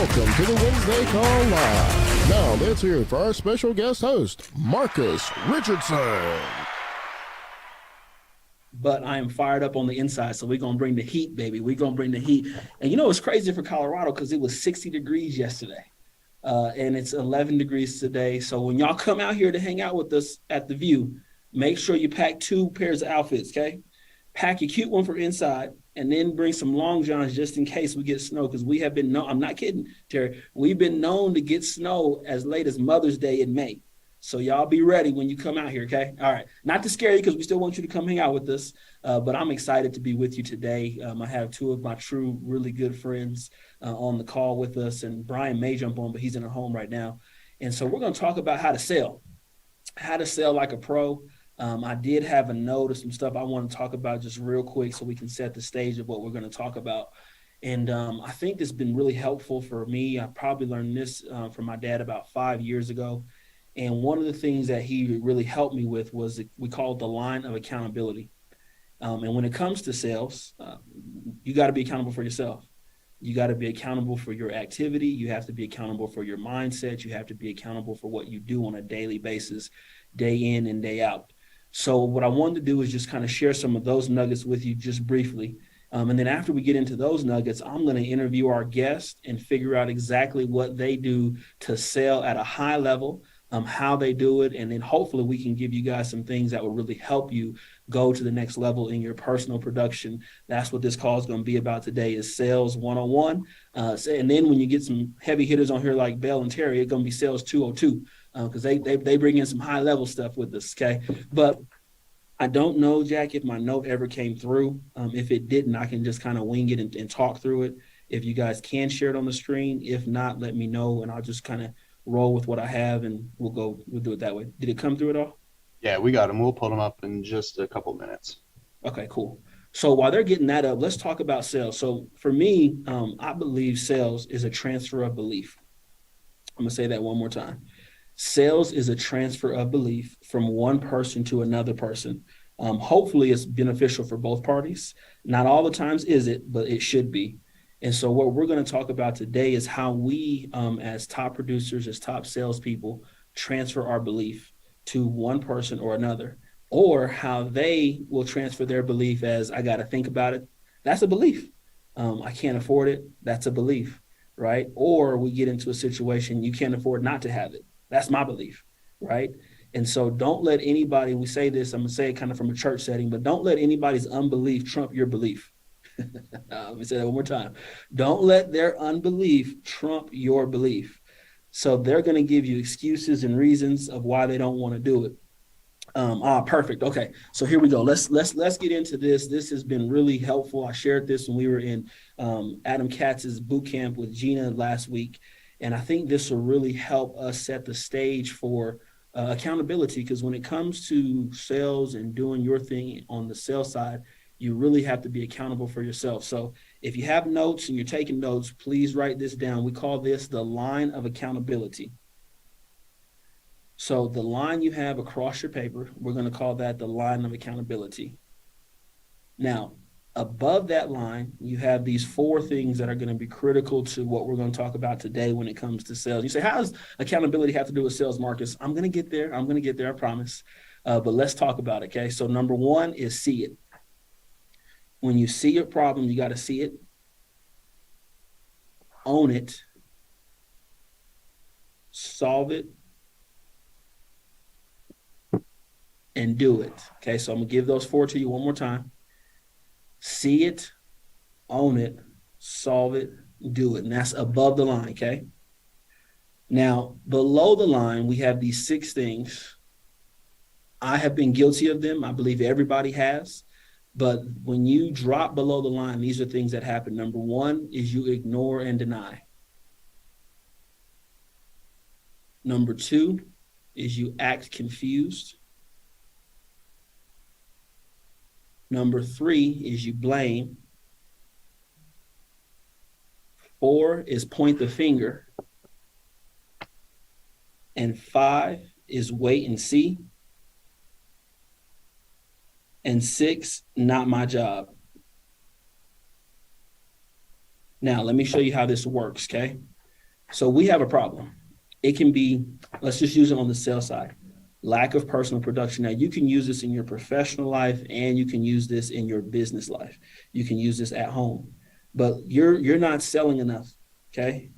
Welcome to the Wednesday Call Live. Now let's hear it for our special guest host, Marcus Richardson. But I am fired up on the inside, so we're going to bring the heat, baby. We're going to bring the heat. And you know, it's crazy for Colorado because it was 60 degrees yesterday, and it's 11 degrees today. So when y'all come out here to hang out with us at the View, make sure you pack 2 pairs of outfits, okay? Pack a cute one for inside, and then bring some long johns just in case we get snow, because we have been known, I'm not kidding, Terry, we've been known to get snow as late as Mother's Day in May. So y'all be ready when you come out here, okay? All right. Not to scare you, because we still want you to come hang out with us, but I'm excited to be with you today. I have 2 of my true, really good friends on the call with us, and Brian may jump on, but he's in a home right now. And so we're going to talk about how to sell like a pro. I did have a note of some stuff I want to talk about just real quick so we can set the stage of what we're going to talk about. And I think this has been really helpful for me. I probably learned this from my dad about 5 years ago. And one of the things that he really helped me with was we call it the line of accountability. And when it comes to sales, you got to be accountable for yourself. You got to be accountable for your activity. You have to be accountable for your mindset. You have to be accountable for what you do on a daily basis, day in and day out. So what I wanted to do is just kind of share some of those nuggets with you just briefly. And then after we get into those nuggets, I'm going to interview our guests and figure out exactly what they do to sell at a high level, how they do it. And then hopefully we can give you guys some things that will really help you go to the next level in your personal production. That's what this call is going to be about today, is Sales 101. And then when you get some heavy hitters on here like Belle and Terry, it's going to be Sales 202. Because they bring in some high level stuff with us, okay? But I don't know, Jack, if my note ever came through. If it didn't, I can just kind of wing it and talk through it. If you guys can share it on the screen, if not, let me know, and I'll just kind of roll with what I have, and we'll do it that way. Did it come through at all? Yeah, we got them. We'll pull them up in just a couple minutes. Okay, cool. So while they're getting that up, let's talk about sales. So for me, I believe sales is a transfer of belief. I'm going to say that one more time. Sales is a transfer of belief from one person to another person. Hopefully it's beneficial for both parties. Not all the times is it, but it should be. And so what we're going to talk about today is how we, as top producers, as top salespeople, transfer our belief to one person or another, or how they will transfer their belief as, I got to think about it. That's a belief. I can't afford it. That's a belief, right? Or we get into a situation you can't afford not to have it. That's my belief, right? And so don't let anybody, we say this, I'm going to say it kind of from a church setting, but don't let anybody's unbelief trump your belief. Let me say that one more time. Don't let their unbelief trump your belief. So they're going to give you excuses and reasons of why they don't want to do it. Perfect. Okay. So here we go. Let's get into this. This has been really helpful. I shared this when we were in Adam Katz's boot camp with Gina last week. And I think this will really help us set the stage for accountability, because when it comes to sales and doing your thing on the sales side, you really have to be accountable for yourself. So if you have notes and you're taking notes, please write this down. We call this the line of accountability. So the line you have across your paper, we're going to call that the line of accountability. Now, above that line, you have these 4 things that are going to be critical to what we're going to talk about today when it comes to sales. You say, how does accountability have to do with sales, Marcus? I'm going to get there. I promise. But let's talk about it, okay? So number 1 is see it. When you see your problem, you got to see it, own it, solve it, and do it. Okay, so I'm going to give those 4 to you one more time. See it, own it, solve it, do it. And that's above the line, okay? Now, below the line, we have these 6 things. I have been guilty of them. I believe everybody has. But when you drop below the line, these are things that happen. Number 1 is you ignore and deny. Number 2 is you act confused. Number 3 is you blame. 4 is point the finger. And 5 is wait and see. And 6, not my job. Now, let me show you how this works, okay? So we have a problem. It can be, let's just use it on the sales side, lack of personal production. Now you can use this in your professional life and you can use this in your business life. You can use this at home, but you're not selling enough. Okay.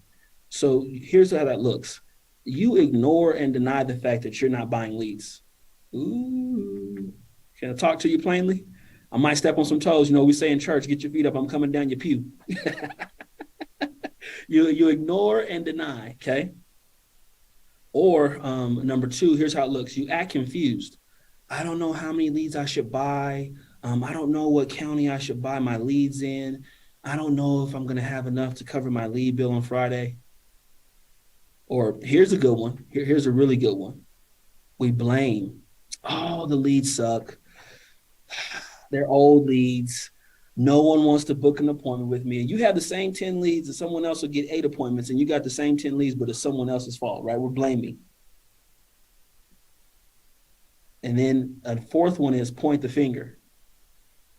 So here's how that looks. You ignore and deny the fact that you're not buying leads. Ooh, can I talk to you plainly? I might step on some toes. You know, we say in church, get your feet up. I'm coming down your pew. You ignore and deny, okay? Or number two, here's how it looks. You act confused. I don't know how many leads I should buy. I don't know what county I should buy my leads in. I don't know if I'm going to have enough to cover my lead bill on Friday. Or here's a good one. Here's a really good one. We blame. Oh, the leads suck. They're old leads. No one wants to book an appointment with me. And you have the same 10 leads and someone else will get 8 appointments and you got the same 10 leads, but it's someone else's fault, right? We're blaming. And then a fourth one is point the finger.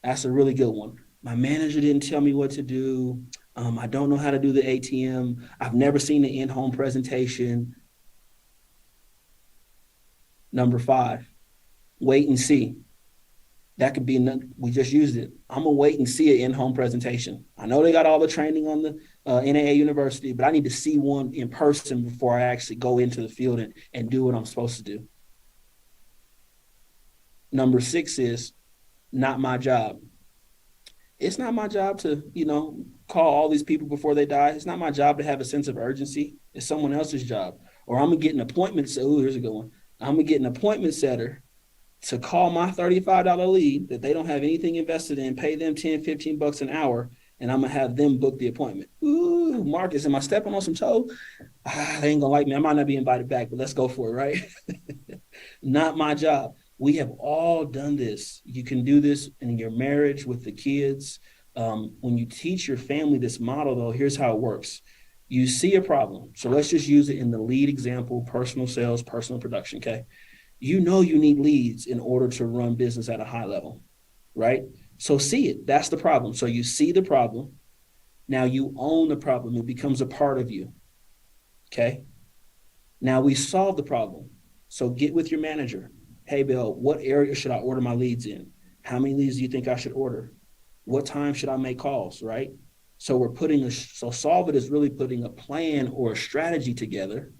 That's a really good one. My manager didn't tell me what to do. I don't know how to do the ATM. I've never seen the in-home presentation. Number 5, wait and see. That could be, we just used it. I'm going to wait and see an in-home presentation. I know they got all the training on the NAA University, but I need to see one in person before I actually go into the field and do what I'm supposed to do. Number 6 is not my job. It's not my job to, call all these people before they die. It's not my job to have a sense of urgency. It's someone else's job. Or I'm going to get an appointment. So, here's a good one. I'm going to get an appointment setter to call my $35 lead that they don't have anything invested in, pay them $10-15 an hour, and I'm going to have them book the appointment. Ooh, Marcus, am I stepping on some toe? They ain't going to like me. I might not be invited back, but let's go for it, right? Not my job. We have all done this. You can do this in your marriage with the kids. When you teach your family this model, though, here's how it works. You see a problem. So let's just use it in the lead example, personal sales, personal production, okay? You know you need leads in order to run business at a high level, right? So see it. That's the problem. So you see the problem. Now you own the problem. It becomes a part of you, okay? Now we solve the problem. So get with your manager. Hey, Belle, what area should I order my leads in? How many leads do you think I should order? What time should I make calls, right? So so solve it is really putting a plan or a strategy together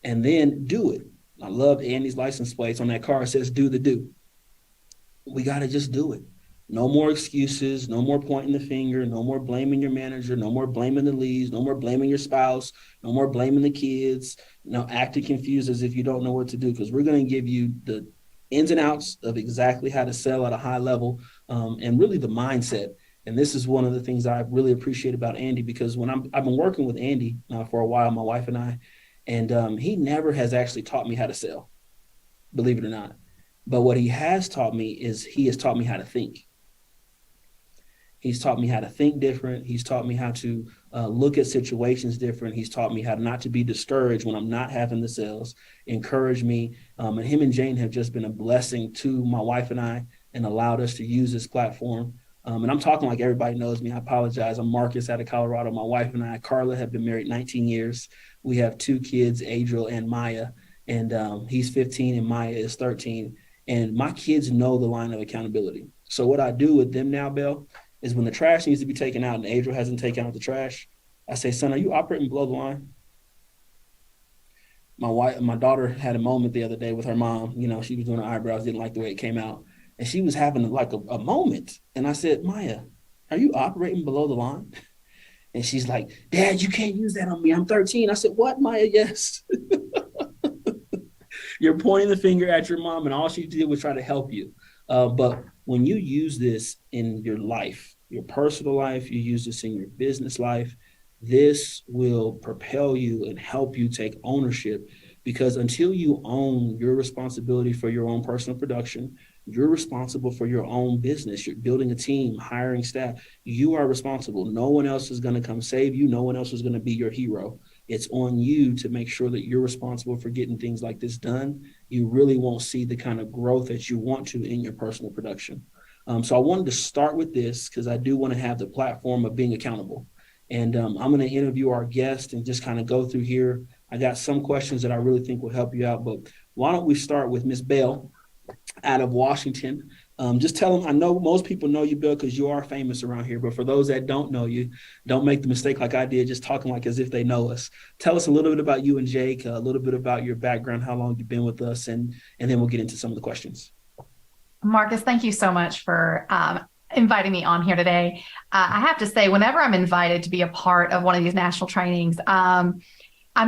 and then do it. I love Andy's license plates on that car. It says do the do. We got to just do it. No more excuses, no more pointing the finger, no more blaming your manager, no more blaming the leads, no more blaming your spouse, no more blaming the kids, acting confused as if you don't know what to do, because we're going to give you the ins and outs of exactly how to sell at a high level and really the mindset. And this is one of the things I really appreciate about Andy, because when I've been working with Andy for a while, my wife and I, and he never has actually taught me how to sell, believe it or not. But what he has taught me is he has taught me how to think. He's taught me how to think different. He's taught me how to look at situations different. He's taught me how not to be discouraged when I'm not having the sales, encourage me. And him and Jane have just been a blessing to my wife and I and allowed us to use this platform. And I'm talking like everybody knows me. I apologize. I'm Marcus out of Colorado. My wife and I, Carla, have been married 19 years. We have 2 kids, Adriel and Maya, and he's 15 and Maya is 13. And my kids know the line of accountability. So what I do with them now, Belle, is when the trash needs to be taken out and Adriel hasn't taken out the trash, I say, son, are you operating below the line? My daughter had a moment the other day with her mom. She was doing her eyebrows, didn't like the way it came out. And she was having like a moment. And I said, Maya, are you operating below the line? And she's like, Dad, you can't use that on me. I'm 13. I said, what, Maya? Yes. You're pointing the finger at your mom and all she did was try to help you. But when you use this in your life, your personal life, you use this in your business life, this will propel you and help you take ownership, because until you own your responsibility for your own personal production, you're responsible for your own business. You're building a team, hiring staff. You are responsible. No one else is going to come save you. No one else is going to be your hero. It's on you to make sure that you're responsible for getting things like this done. You really won't see the kind of growth that you want to in your personal production. So I wanted to start with this because I do want to have the platform of being accountable. And I'm going to interview our guest and just kind of go through here. I got some questions that I really think will help you out, but why don't we start with Miss Belle out of Washington. Just tell them, I know most people know you, Bill, because you are famous around here. But for those that don't know you, don't make the mistake like I did, just talking like as if they know us. Tell us a little bit about you and Jake, a little bit about your background, how long you've been with us, and then we'll get into some of the questions. Marcus, thank you so much for inviting me on here today. I have to say, whenever I'm invited to be a part of one of these national trainings, I'm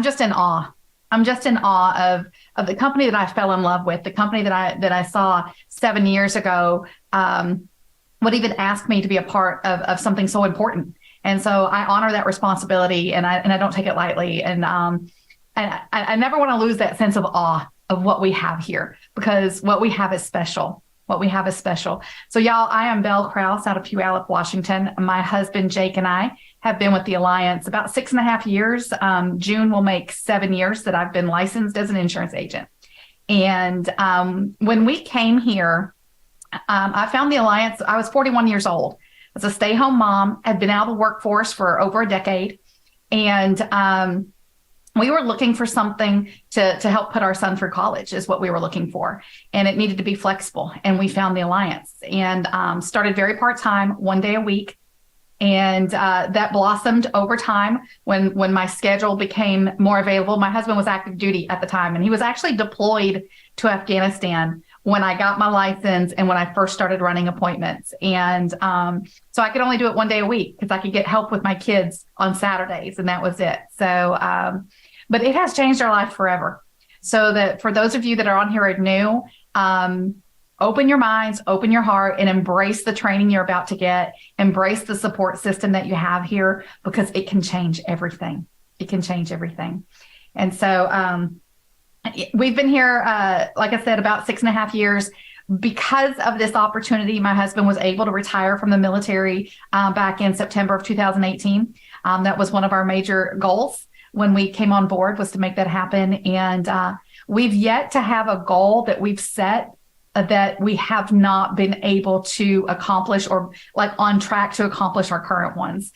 just in awe. I'm just in awe of the company that I fell in love with, the company that I saw 7 years ago would even ask me to be a part of something so important. And so I honor that responsibility, and I don't take it lightly. And I never want to lose that sense of awe of what we have here, because what we have is special. What we have is special. So y'all, I am Belle Kraus out of Puyallup, Washington. My husband, Jake, and I have been with the Alliance about 6.5 years. June will make 7 years that I've been licensed as an insurance agent. And when we came here, I found the Alliance. I was 41 years old. I was a stay-home mom. I'd been out of the workforce for over a decade. And we were looking for something to help put our son through college is what we were looking for. And it needed to be flexible. And we found the Alliance and started very part-time, 1 day a week. And that blossomed over time when my schedule became more available. My husband was active duty at the time, and he was actually deployed to Afghanistan when I got my license and when I first started running appointments. And so I could only do it 1 day a week because I could get help with my kids on Saturdays, and that was it. So, but it has changed our life forever. So that for those of you that are on here are new, open your minds, open your heart, and embrace the training you're about to get. Embrace the support system that you have here, because it can change everything. It can change everything. And so we've been here, like I said, about 6.5 years. Because of this opportunity, my husband was able to retire from the military back in September of 2018. That was one of our major goals when we came on board, was to make that happen. And we've yet to have a goal that we've set that we have not been able to accomplish, or like on track to accomplish our current ones.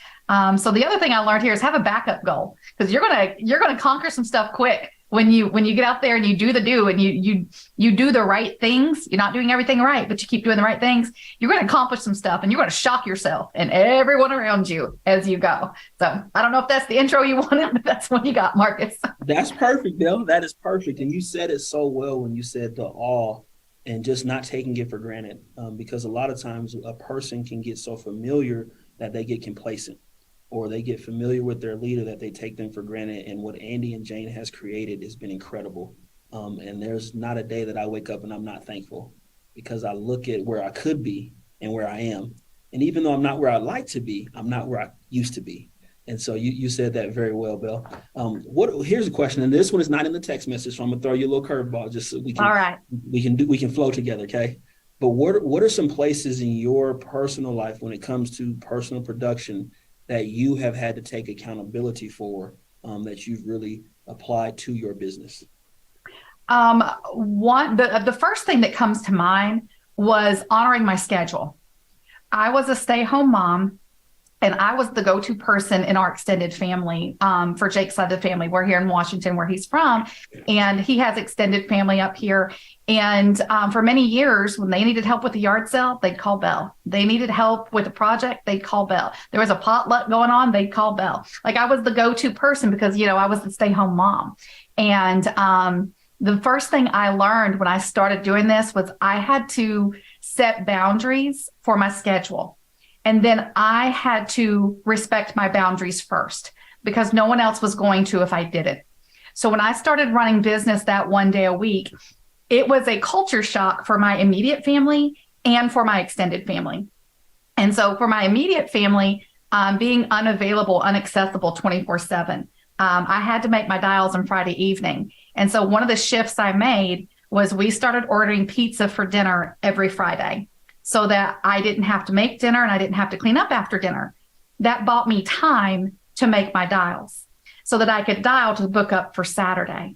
So the other thing I learned here is have a backup goal, because you're gonna conquer some stuff quick when you get out there and you do and you do the right things. You're not doing everything right, but you keep doing the right things. You're going to accomplish some stuff, and you're going to shock yourself and everyone around you as you go. So I don't know if that's the intro you wanted, but that's what you got, Marcus. That's perfect, Bill. That is perfect. And you said it so well when you said the awe and just not taking it for granted, because a lot of times a person can get so familiar that they get complacent, or they get familiar with their leader that they take them for granted. And what Andy and Jane has created has been incredible. And there's not a day that I wake up and I'm not thankful, because I look at where I could be and where I am. And even though I'm not where I'd like to be, I'm not where I used to be. And so you said that very well, Bill. Here's a question, and this one is not in the text message, so I'm gonna throw you a little curveball just so we can. All right. We can flow together, okay? But what are some places in your personal life when it comes to personal production that you have had to take accountability for, that you've really applied to your business? The first thing that comes to mind was honoring my schedule. I was a stay-home mom, and I was the go-to person in our extended family for Jake's side of the family. We're here in Washington, where he's from, and he has extended family up here. And for many years, when they needed help with the yard sale, they'd call Belle. They needed help with a project, they'd call Belle. There was a potluck going on, they'd call Belle. Like, I was the go-to person because, I was the stay-home mom. And the first thing I learned when I started doing this was I had to set boundaries for my schedule. And then I had to respect my boundaries first, because no one else was going to if I didn't. So when I started running business that 1 day a week, it was a culture shock for my immediate family and for my extended family. And so for my immediate family, being unavailable, unaccessible 24/7, I had to make my dials on Friday evening. And so one of the shifts I made was we started ordering pizza for dinner every Friday, so that I didn't have to make dinner and I didn't have to clean up after dinner. That bought me time to make my dials so that I could dial to book up for Saturday.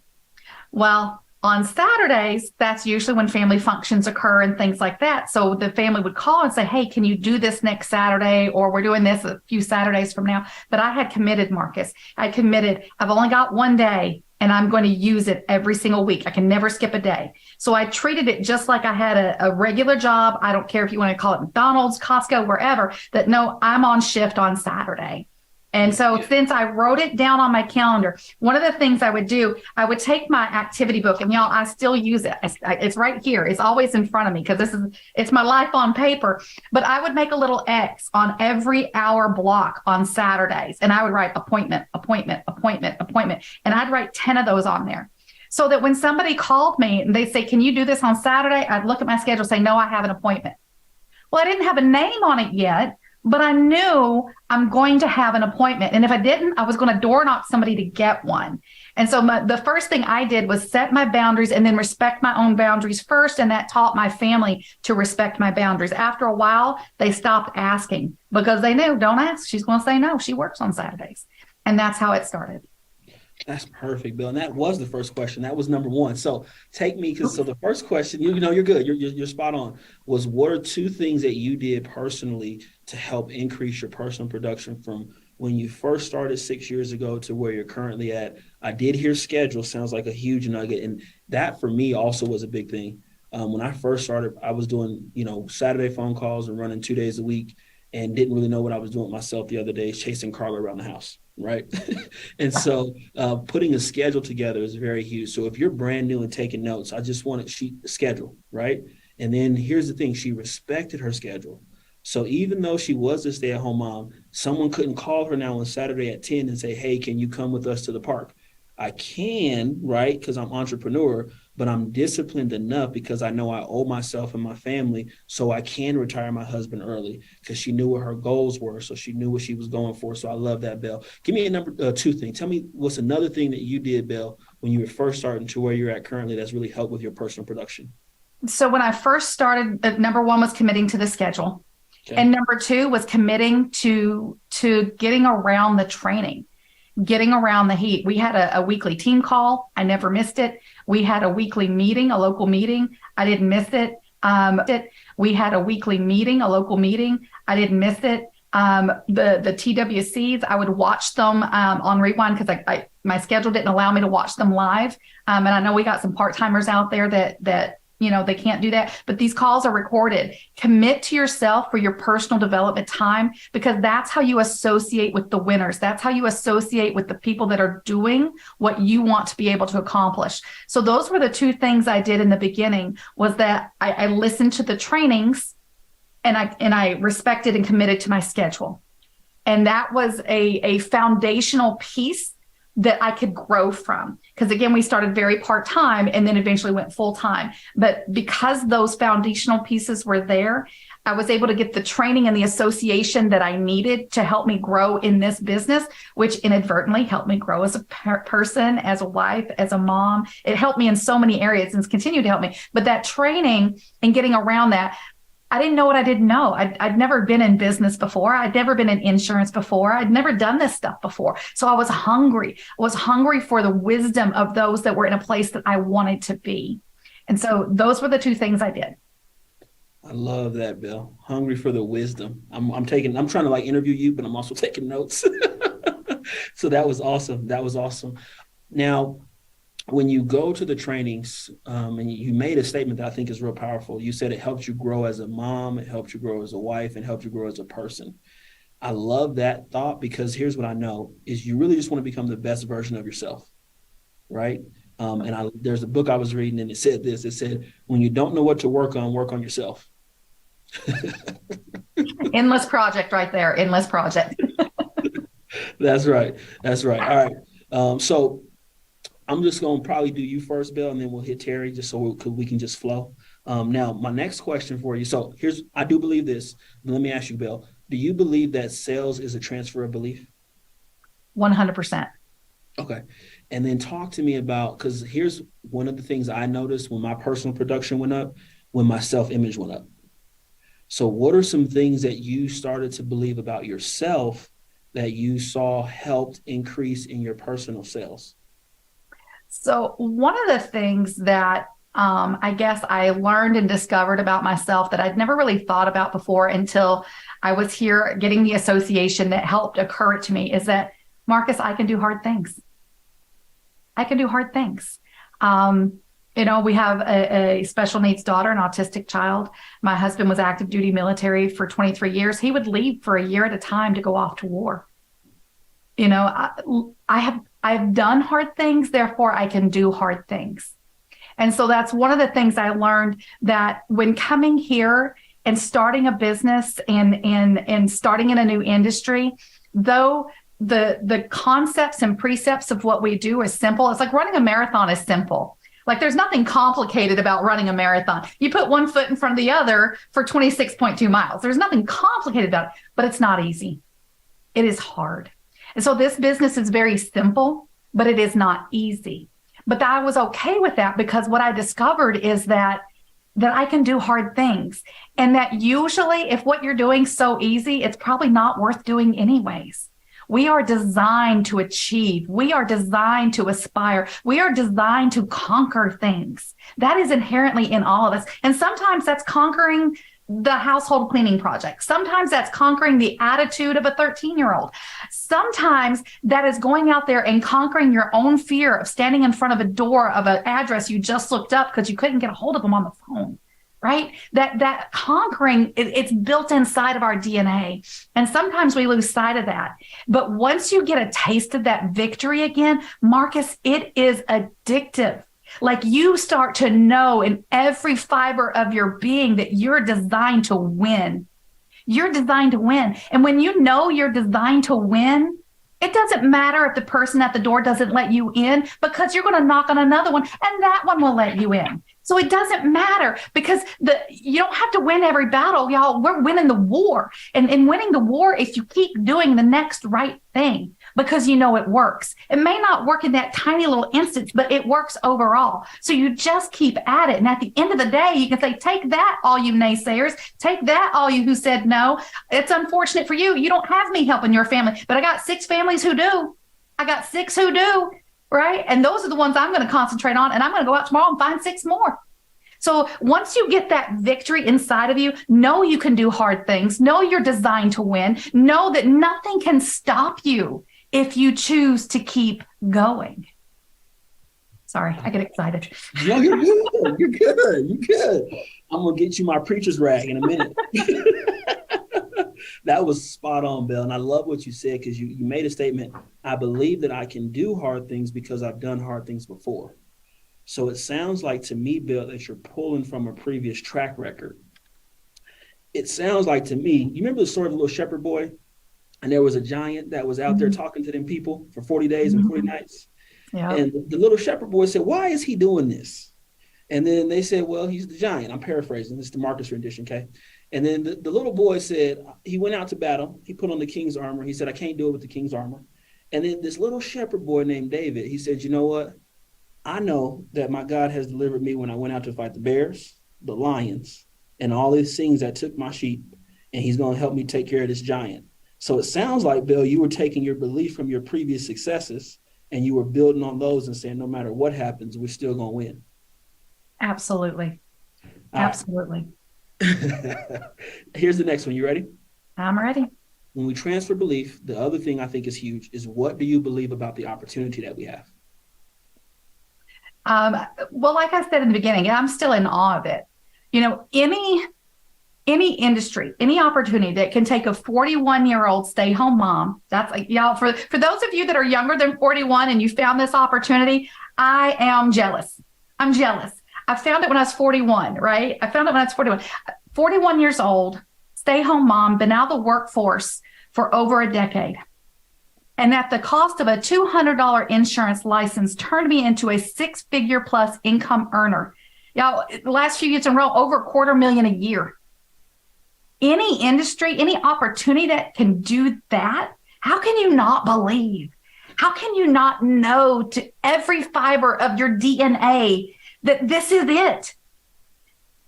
Well, On Saturdays, that's usually when family functions occur and things like that. So the family would call and say, hey, can you do this next Saturday? Or we're doing this a few Saturdays from now. But I had committed, Marcus. I committed, I've only got one day and I'm going to use it every single week. I can never skip a day. So I treated it just like I had a regular job. I don't care if you want to call it McDonald's, Costco, wherever, that no, I'm on shift on Saturday. And so since I wrote it down on my calendar, one of the things I would do, I would take my activity book, and y'all, I still use it. It's right here. It's always in front of me because it's my life on paper. But I would make a little X on every hour block on Saturdays. And I would write appointment, appointment, appointment, appointment. And I'd write 10 of those on there. So that when somebody called me and they say, can you do this on Saturday? I'd look at my schedule and say, no, I have an appointment. Well, I didn't have a name on it yet, but I knew I'm going to have an appointment. And if I didn't, I was going to door knock somebody to get one. And so the first thing I did was set my boundaries and then respect my own boundaries first. And that taught my family to respect my boundaries. After a while, they stopped asking because they knew, don't ask. She's going to say no. She works on Saturdays. And that's how it started. That's perfect, Bill. And that was the first question. That was number one. So take me, so the first question, you know, you're good. You're spot on. Was what are two things that you did personally to help increase your personal production from when you first started 6 years ago to where you're currently at? I did hear schedule. Sounds like a huge nugget. And that for me also was a big thing. When I first started, I was doing, Saturday phone calls and running 2 days a week and didn't really know what I was doing myself the other day, chasing cargo around the house. Right. And so putting a schedule together is very huge. So if you're brand new and taking notes, I just want to schedule. Right. And then here's the thing. She respected her schedule. So even though she was a stay-at-home mom, someone couldn't call her now on Saturday at 10 and say, hey, can you come with us to the park? I can, right, because I'm entrepreneur, but I'm disciplined enough because I know I owe myself and my family, so I can retire my husband early because she knew what her goals were, so she knew what she was going for. So I love that, Belle. Give me a number two thing. Tell me what's another thing that you did, Belle, when you were first starting to where you're at currently that's really helped with your personal production. So when I first started, number one was committing to the schedule. Okay. And number two was committing to getting around the training. Getting around the heat. We had a weekly team call. I never missed it. We had a weekly meeting, a local meeting. I didn't miss it. We had a weekly meeting, a local meeting. I didn't miss it. The TWCs, I would watch them on Rewind because my schedule didn't allow me to watch them live. And I know we got some part-timers out there that they can't do that, but these calls are recorded. Commit to yourself for your personal development time because that's how you associate with the winners. That's how you associate with the people that are doing what you want to be able to accomplish. So those were the two things I did in the beginning was that I listened to the trainings and I respected and committed to my schedule. And that was a foundational piece that I could grow from. Because again, we started very part-time and then eventually went full-time. But because those foundational pieces were there, I was able to get the training and the association that I needed to help me grow in this business, which inadvertently helped me grow as a person, as a wife, as a mom. It helped me in so many areas and it's continued to help me. But that training and getting around that, I didn't know what I didn't know. I'd never been in business before. I'd never been in insurance before. I'd never done this stuff before. So I was hungry. I was hungry for the wisdom of those that were in a place that I wanted to be. And so those were the two things I did. I love that, Belle. Hungry for the wisdom. I'm trying to interview you, but I'm also taking notes. So that was awesome. That was awesome. Now, when you go to the trainings, and you made a statement that I think is real powerful. You said it helped you grow as a mom, it helped you grow as a wife, and helped you grow as a person. I love that thought because here's what I know is you really just want to become the best version of yourself, right? There's a book I was reading and it said this. It said, when you don't know what to work on yourself. Endless project right there. Endless project. That's right. All right. So I'm just going to probably do you first, Belle, and then we'll hit Terry just so we can just flow. Now, my next question for you. So I do believe this. Let me ask you, Belle, do you believe that sales is a transfer of belief? 100%. Okay. And then talk to me about, because here's one of the things I noticed when my personal production went up, when my self-image went up. So what are some things that you started to believe about yourself that you saw helped increase in your personal sales? So one of the things that I guess I learned and discovered about myself that I'd never really thought about before until I was here getting the association that helped occur to me is that, Marcus, I can do hard things. I can do hard things. We have a special needs daughter, an autistic child. My husband was active duty military for 23 years. He would leave for a year at a time to go off to war. I've done hard things, therefore I can do hard things. And so that's one of the things I learned, that when coming here and starting a business and starting in a new industry, though the concepts and precepts of what we do is simple. It's like running a marathon is simple. Like there's nothing complicated about running a marathon. You put one foot in front of the other for 26.2 miles. There's nothing complicated about it, but it's not easy. It is hard. And so this business is very simple, but it is not easy. But I was okay with that because what I discovered is that I can do hard things. And that usually if what you're doing is so easy, it's probably not worth doing anyways. We are designed to achieve. We are designed to aspire. We are designed to conquer things. That is inherently in all of us. And sometimes that's conquering the household cleaning project. Sometimes that's conquering the attitude of a 13-year-old. Sometimes that is going out there and conquering your own fear of standing in front of a door of an address you just looked up because you couldn't get a hold of them on the phone, right? That conquering, it's built inside of our DNA. And sometimes we lose sight of that. But once you get a taste of that victory again, Marcus, it is addictive. Like you start to know in every fiber of your being that you're designed to win. You're designed to win. And when you know you're designed to win, it doesn't matter if the person at the door doesn't let you in, because you're going to knock on another one and that one will let you in. So it doesn't matter because you don't have to win every battle, y'all. We're winning the war. And in winning the war, if you keep doing the next right thing, because you know it works. It may not work in that tiny little instance, but it works overall. So you just keep at it. And at the end of the day, you can say, take that, all you naysayers. Take that, all you who said no. It's unfortunate for you. You don't have me helping your family, but I got 6 families who do. I got 6 who do. Right? And those are the ones I'm going to concentrate on. And I'm going to go out tomorrow and find 6 more. So once you get that victory inside of you, know you can do hard things. Know you're designed to win. Know that nothing can stop you if you choose to keep going. Sorry, I get excited. No, you're good. You're good. You're good. I'm going to get you my preacher's rag in a minute. That was spot on, Belle. And I love what you said because you made a statement. I believe that I can do hard things because I've done hard things before. So it sounds like to me, Belle, that you're pulling from a previous track record. It sounds like to me, you remember the story of the little shepherd boy? And there was a giant that was out there talking to them people for 40 days and 40 nights. Yeah. And the little shepherd boy said, why is he doing this? And then they said, well, he's the giant. I'm paraphrasing. This is the Marcus rendition, okay? And then the little boy said, he went out to battle. He put on the king's armor. He said, I can't do it with the king's armor. And then this little shepherd boy named David, he said, you know what? I know that my God has delivered me when I went out to fight the bears, the lions, and all these things that took my sheep. And he's going to help me take care of this giant. So it sounds like, Belle, you were taking your belief from your previous successes and you were building on those and saying, no matter what happens, we're still going to win. Absolutely. Absolutely. Here's the next one. You ready? I'm ready. When we transfer belief, the other thing I think is huge is, what do you believe about the opportunity that we have? Well, like I said in the beginning, I'm still in awe of it. You know, any industry, any opportunity that can take a 41-year-old stay-home mom, that's like, y'all, for those of you that are younger than 41 and you found this opportunity, I am jealous. I'm jealous. I found it when I was 41, right? I found it when I was 41. 41 years old, stay-home mom, been out of the workforce for over a decade. And at the cost of a $200 insurance license, turned me into a 6-figure plus income earner. Y'all, the last few years in a row, over $250,000 a year. Any industry, any opportunity that can do that, how can you not believe? How can you not know to every fiber of your DNA that this is it?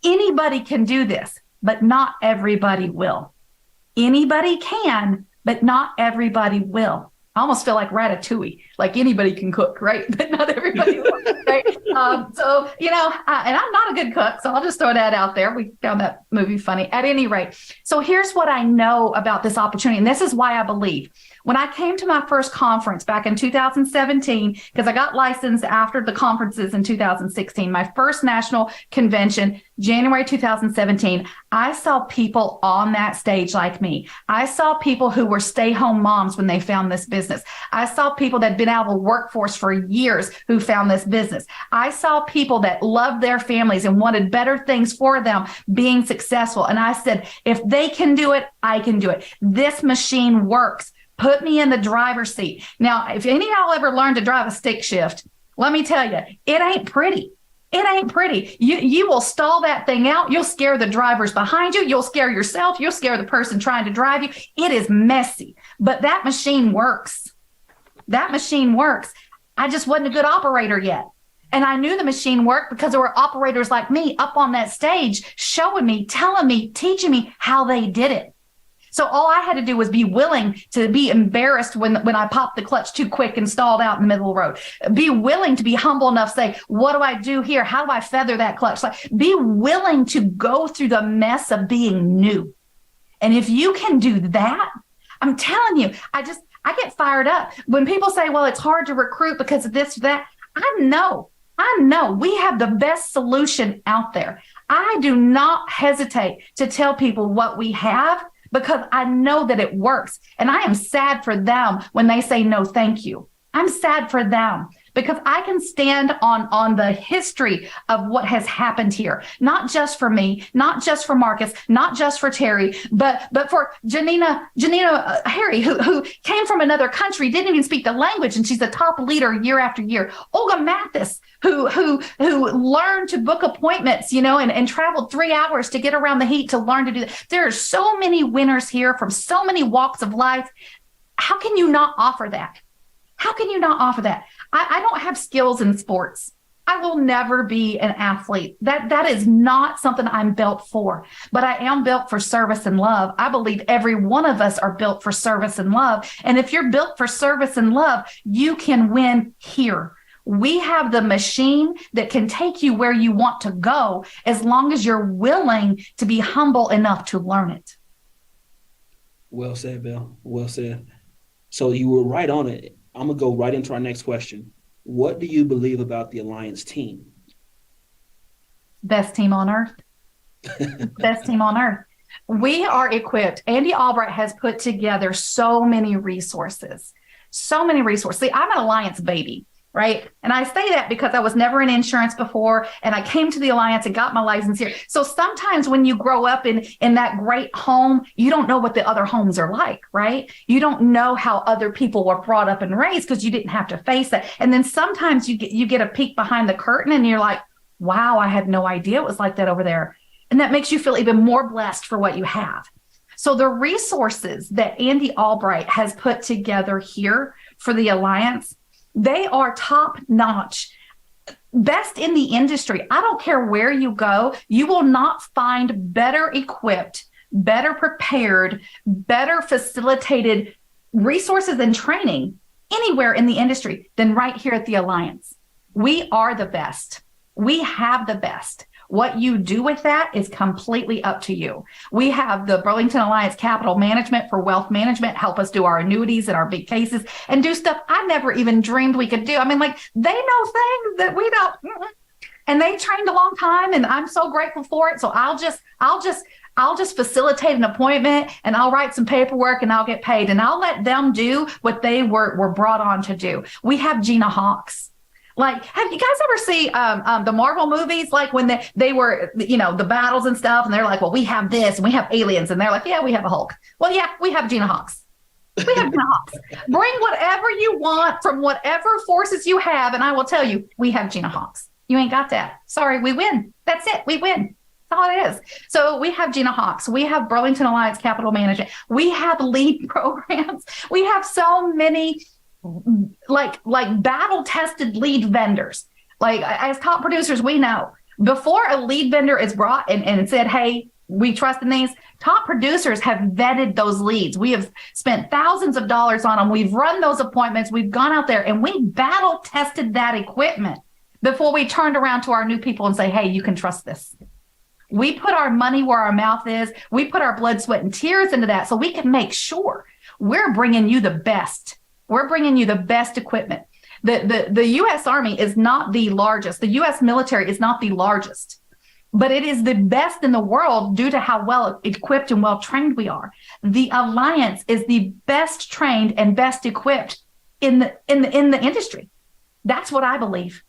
Anybody can do this, but not everybody will. Anybody can, but not everybody will. I almost feel like Ratatouille, like anybody can cook, right? But not everybody will, right? So, and I'm not a good cook, so I'll just throw that out there. We found that movie funny. At any rate, so here's what I know about this opportunity, and this is why I believe. When I came to my first conference back in 2017, because I got licensed after the conferences in 2016, my first national convention, January 2017, I saw people on that stage like me. I saw people who were stay-home moms when they found this business. I saw people that had been out of the workforce for years who found this business. I saw people that loved their families and wanted better things for them being successful. And I said, if they can do it, I can do it. This machine works. Put me in the driver's seat. Now, if any of y'all ever learned to drive a stick shift, let me tell you, it ain't pretty. It ain't pretty. You will stall that thing out. You'll scare the drivers behind you. You'll scare yourself. You'll scare the person trying to drive you. It is messy, but that machine works. That machine works. I just wasn't a good operator yet. And I knew the machine worked because there were operators like me up on that stage showing me, telling me, teaching me how they did it. So all I had to do was be willing to be embarrassed when I popped the clutch too quick and stalled out in the middle of the road. Be willing to be humble enough to say, what do I do here? How do I feather that clutch? Like, be willing to go through the mess of being new. And if you can do that, I'm telling you, I get fired up. When people say, well, it's hard to recruit because of this or that, I know we have the best solution out there. I do not hesitate to tell people what we have, because I know that it works. And I am sad for them when they say, no, thank you. I'm sad for them because I can stand on the history of what has happened here, not just for me, not just for Marcus, not just for Terry, but for Janina Harry, who came from another country, didn't even speak the language, and she's a top leader year after year. Olga Mathis, who learned to book appointments, and traveled 3 hours to get around the heat to learn to do that. There are so many winners here from so many walks of life. How can you not offer that? How can you not offer that? I don't have skills in sports. I will never be an athlete. That is not something I'm built for, but I am built for service and love. I believe every one of us are built for service and love. And if you're built for service and love, you can win here. We have the machine that can take you where you want to go as long as you're willing to be humble enough to learn it. Well said, Belle. Well said. So you were right on it. I'm going to go right into our next question. What do you believe about the Alliance team? Best team on earth. Best team on earth. We are equipped. Andy Albright has put together so many resources. So many resources. See, I'm an Alliance baby, right? And I say that because I was never in insurance before, and I came to the Alliance and got my license here. So sometimes when you grow up in that great home, you don't know what the other homes are like, right? You don't know how other people were brought up and raised because you didn't have to face that. And then sometimes you get a peek behind the curtain and you're like, wow, I had no idea it was like that over there. And that makes you feel even more blessed for what you have. So the resources that Andy Albright has put together here for the Alliance, they are top notch, best in the industry. I don't care where you go, you will not find better equipped, better prepared, better facilitated resources and training anywhere in the industry than right here at the Alliance. We are the best. We have the best. What you do with that is completely up to you. We have the Burlington Alliance Capital Management for wealth management, help us do our annuities and our big cases and do stuff I never even dreamed we could do. I mean, like, they know things that we don't, and they trained a long time, and I'm so grateful for it. So I'll just facilitate an appointment, and I'll write some paperwork, and I'll get paid, and I'll let them do what they were brought on to do. We have Gina Hawks. Like, have you guys ever see the Marvel movies? Like when they were, the battles and stuff, and they're like, well, we have this, and we have aliens, and they're like, yeah, we have a Hulk. Well, yeah, we have Gina Hawks. We have Gina Hawks. Bring whatever you want from whatever forces you have, and I will tell you, we have Gina Hawks. You ain't got that. Sorry, we win. That's it. We win. That's all it is. So we have Gina Hawks. We have Burlington Alliance Capital Management. We have lead programs. We have so many like battle tested lead vendors. Like, as top producers, we know before a lead vendor is brought and said, hey, we trust in these. Top producers have vetted those leads. We have spent thousands of dollars on them. We've run those appointments. We've gone out there and we battle tested that equipment before we turned around to our new people and say, hey, you can trust this. We put our money where our mouth is. We put our blood, sweat, and tears into that so we can make sure we're bringing you the best. We're bringing you the best equipment. The U.S. Army is not the largest. The U.S. military is not the largest, but it is the best in the world due to how well equipped and well trained we are. The Alliance is the best trained and best equipped in the industry. That's what I believe.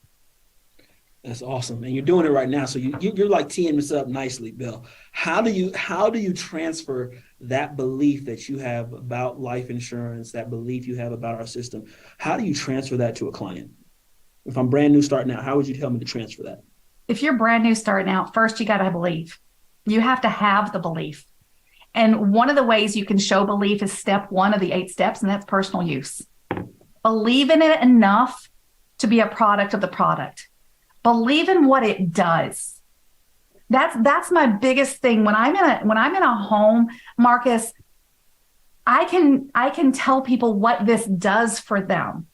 That's awesome, and you're doing it right now. So you're like teeing this up nicely, Belle. How do you transfer that belief that you have about life insurance, that belief you have about our system? How do you transfer that to a client? If I'm brand new starting out, how would you tell me to transfer that? If you're brand new starting out, first you got to believe. You have to have the belief, and one of the ways you can show belief is step 1 of the 8 steps, and that's personal use. Believe in it enough to be a product of the product. Believe in what it does. That's my biggest thing. When I'm in a home, Marcus, I can tell people what this does for them.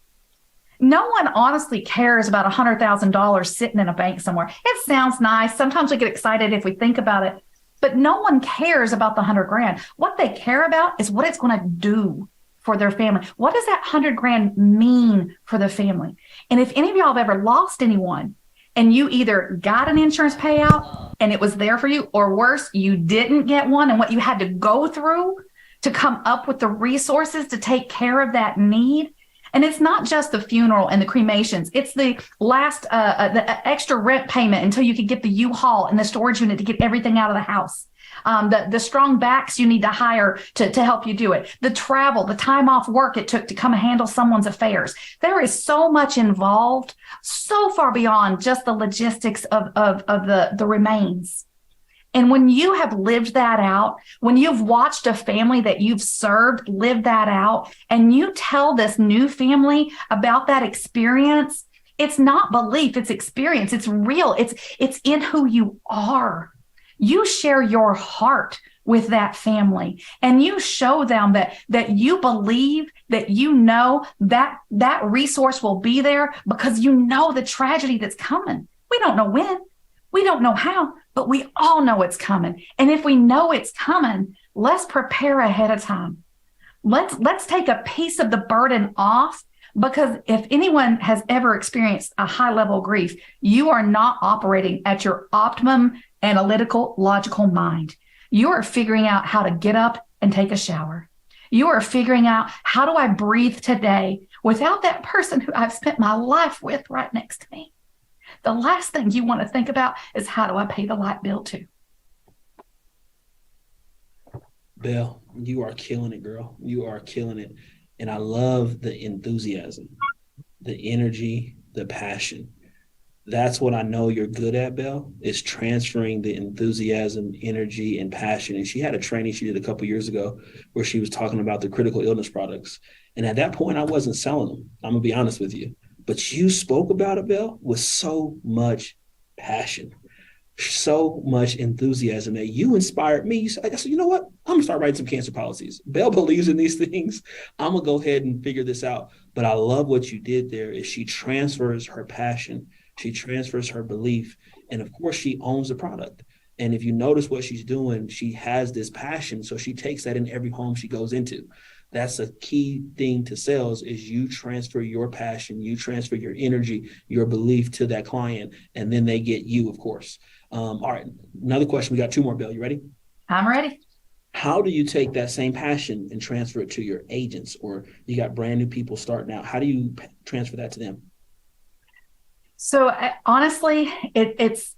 No one honestly cares about $100,000 sitting in a bank somewhere. It sounds nice. Sometimes we get excited if we think about it, but no one cares about the 100 grand. What they care about is what it's going to do for their family. What does that 100 grand mean for the family? And if any of y'all have ever lost anyone, and you either got an insurance payout and it was there for you, or worse, you didn't get one, and what you had to go through to come up with the resources to take care of that need. And it's not just the funeral and the cremations. It's the last, the extra rent payment until you could get the U-Haul and the storage unit to get everything out of the house. The strong backs you need to hire to help you do it. The travel, the time off work it took to come and handle someone's affairs. There is so much involved, so far beyond just the logistics of the remains. And when you have lived that out, when you've watched a family that you've served live that out, and you tell this new family about that experience, it's not belief, it's experience, it's real, it's in who you are. You share your heart with that family, and you show them that you believe, that you know that resource will be there because you know the tragedy that's coming. We don't know when, we don't know how, but we all know it's coming. And if we know it's coming, let's prepare ahead of time. Let's take a piece of the burden off, because if anyone has ever experienced a high level of grief, you are not operating at your optimum analytical, logical mind. You are figuring out how to get up and take a shower. You are figuring out, how do I breathe today without that person who I've spent my life with right next to me? The last thing you want to think about is, how do I pay the light bill too? Belle, you are killing it, girl. You are killing it. And I love the enthusiasm, the energy, the passion. That's what I know you're good at, Belle, is transferring the enthusiasm, energy, and passion. And she had a training she did a couple of years ago where she was talking about the critical illness products. And at that point, I wasn't selling them. I'm going to be honest with you. But you spoke about it, Belle, with so much passion, so much enthusiasm that you inspired me. I said, you know what? I'm going to start writing some cancer policies. Belle believes in these things. I'm going to go ahead and figure this out. But I love what you did there is she transfers her passion. She transfers her belief. And of course, she owns the product. And if you notice what she's doing, she has this passion. So she takes that in every home she goes into. That's a key thing to sales, is you transfer your passion, you transfer your energy, your belief to that client, and then they get you, of course. All right, another question. We got 2 more, Belle. You ready? I'm ready. How do you take that same passion and transfer it to your agents, or you got brand new people starting out? How do you transfer that to them? So honestly, it's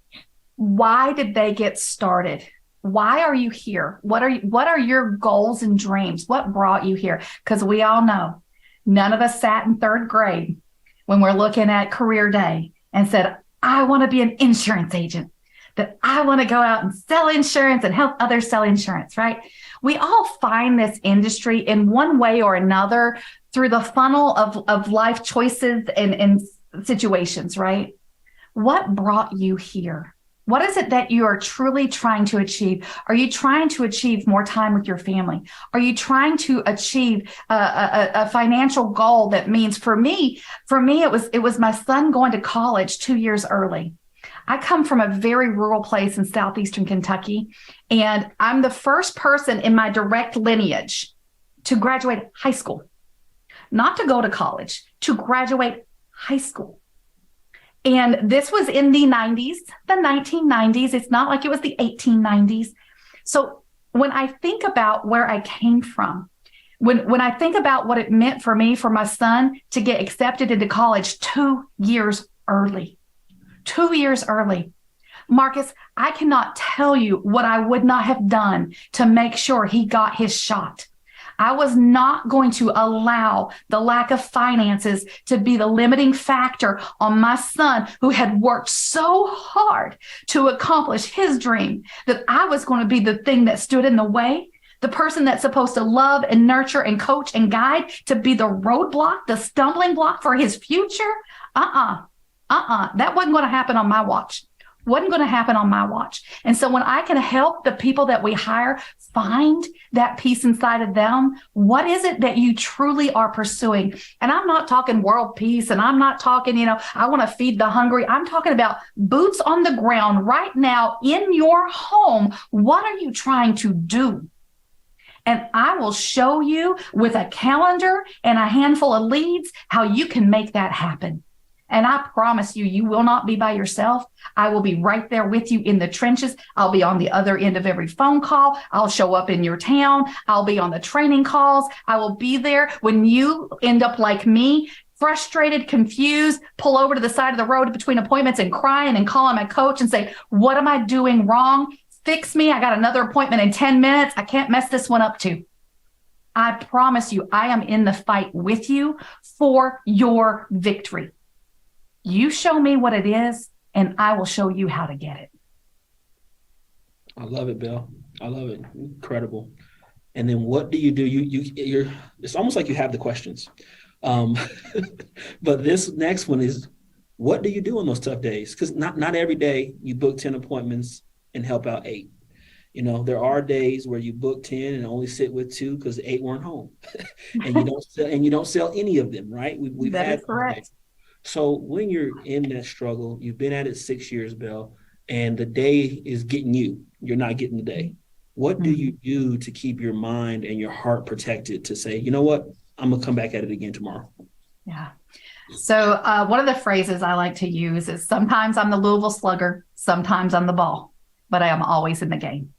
why did they get started? Why are you here? What are your goals and dreams? What brought you here? Because we all know none of us sat in 3rd grade when we're looking at career day and said, I want to be an insurance agent, that I want to go out and sell insurance and help others sell insurance, right? We all find this industry in one way or another through the funnel of life choices and situations, right? What brought you here? What is it that you are truly trying to achieve? Are you trying to achieve more time with your family? Are you trying to achieve a financial goal that means, for me, it was my son going to college 2 years early. I come from a very rural place in southeastern Kentucky, and I'm the first person in my direct lineage to graduate high school, not to go to college, to graduate high school. And this was in the 90s, the 1990s. It's not like it was the 1890s. So when I think about where I came from, when I think about what it meant for me, for my son to get accepted into college 2 years early, 2 years early, Marcus, I cannot tell you what I would not have done to make sure he got his shot. I was not going to allow the lack of finances to be the limiting factor on my son, who had worked so hard to accomplish his dream, that I was going to be the thing that stood in the way, the person that's supposed to love and nurture and coach and guide, to be the roadblock, the stumbling block for his future. That wasn't going to happen on my watch. Wasn't going to happen on my watch. And so when I can help the people that we hire find that peace inside of them, what is it that you truly are pursuing? And I'm not talking world peace, and I'm not talking, I want to feed the hungry. I'm talking about boots on the ground right now in your home. What are you trying to do? And I will show you with a calendar and a handful of leads how you can make that happen. And I promise you, you will not be by yourself. I will be right there with you in the trenches. I'll be on the other end of every phone call. I'll show up in your town. I'll be on the training calls. I will be there when you end up like me, frustrated, confused, pull over to the side of the road between appointments and crying and calling my coach and say, what am I doing wrong? Fix me. I got another appointment in 10 minutes. I can't mess this one up too. I promise you, I am in the fight with you for your victory. You show me what it is, and I will show you how to get it. I love it, Belle. I love it. Incredible. And then what do? You're. It's almost like you have the questions. But this next one is, what do you do on those tough days? Because not every day you book 10 appointments and help out 8. There are days where you book 10 and only sit with 2 because 8 weren't home, and you don't sell any of them, right? We've that had is correct. So when you're in that struggle, you've been at it 6 years, Belle, and the day is getting you. You're not getting the day. What do you do to keep your mind and your heart protected to say, you know what, I'm going to come back at it again tomorrow? Yeah. So one of the phrases I like to use is, sometimes I'm the Louisville Slugger, sometimes I'm the ball, but I am always in the game.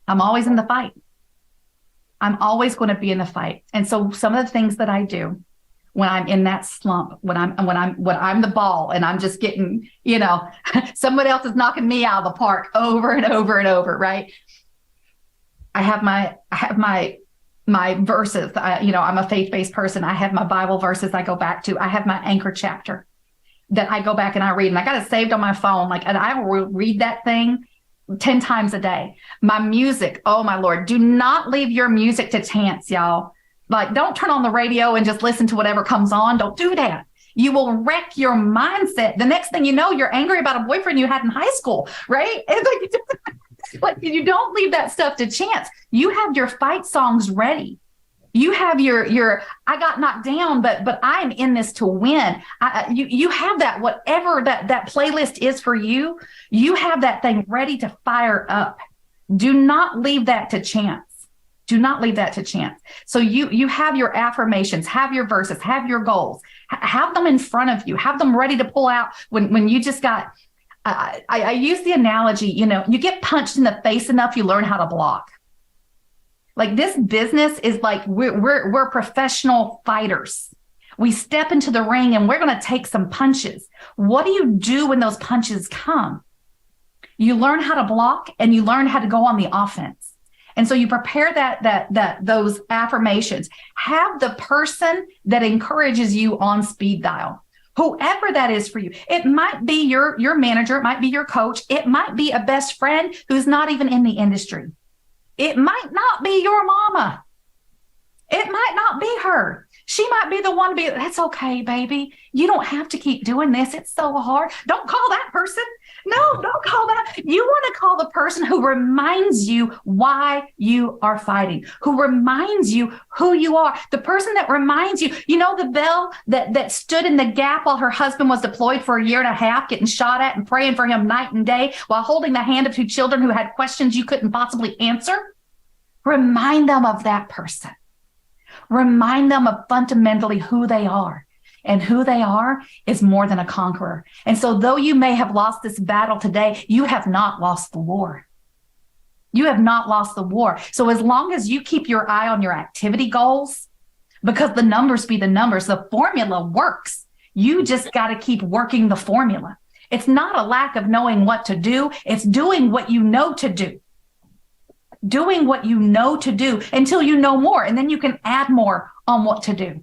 I'm always in the fight. I'm always going to be in the fight. And so some of the things that I do when I'm in that slump, when I'm the ball and I'm just getting, someone else is knocking me out of the park over and over and over, right? I have my verses. I'm a faith-based person. I have my Bible verses I go back to. I have my anchor chapter that I go back and I read, and I got it saved on my phone. And I will read that thing 10 times a day. My music, oh my Lord, do not leave your music to chance, y'all. Don't turn on the radio and just listen to whatever comes on. Don't do that. You will wreck your mindset. The next thing you know, you're angry about a boyfriend you had in high school, right? It's you don't leave that stuff to chance. You have your fight songs ready. You have your I got knocked down, but I'm in this to win. You have that, whatever that playlist is for you. You have that thing ready to fire up. Do not leave that to chance. Do not leave that to chance. So you have your affirmations, have your verses, have your goals, have them in front of you, have them ready to pull out when you just got, I use the analogy, you get punched in the face enough, you learn how to block. This business is we're professional fighters. We step into the ring and we're going to take some punches. What do you do when those punches come? You learn how to block and you learn how to go on the offense. And so you prepare those affirmations. Have the person that encourages you on speed dial, whoever that is for you. It might be your manager. It might be your coach. It might be a best friend who's not even in the industry. It might not be your mama. It might not be her. She might be the one to be, that's okay, baby. You don't have to keep doing this. It's so hard. Don't call that person. No, don't call that. You want to call the person who reminds you why you are fighting, who reminds you who you are, the person that reminds you, the Belle that stood in the gap while her husband was deployed for 1.5 years, getting shot at and praying for him night and day while holding the hand of 2 children who had questions you couldn't possibly answer. Remind them of that person. Remind them of fundamentally who they are. And who they are is more than a conqueror. And so though you may have lost this battle today, you have not lost the war. You have not lost the war. So as long as you keep your eye on your activity goals, because the numbers be the numbers, the formula works. You just got to keep working the formula. It's not a lack of knowing what to do. It's doing what you know to do. Doing what you know to do until you know more, and then you can add more on what to do.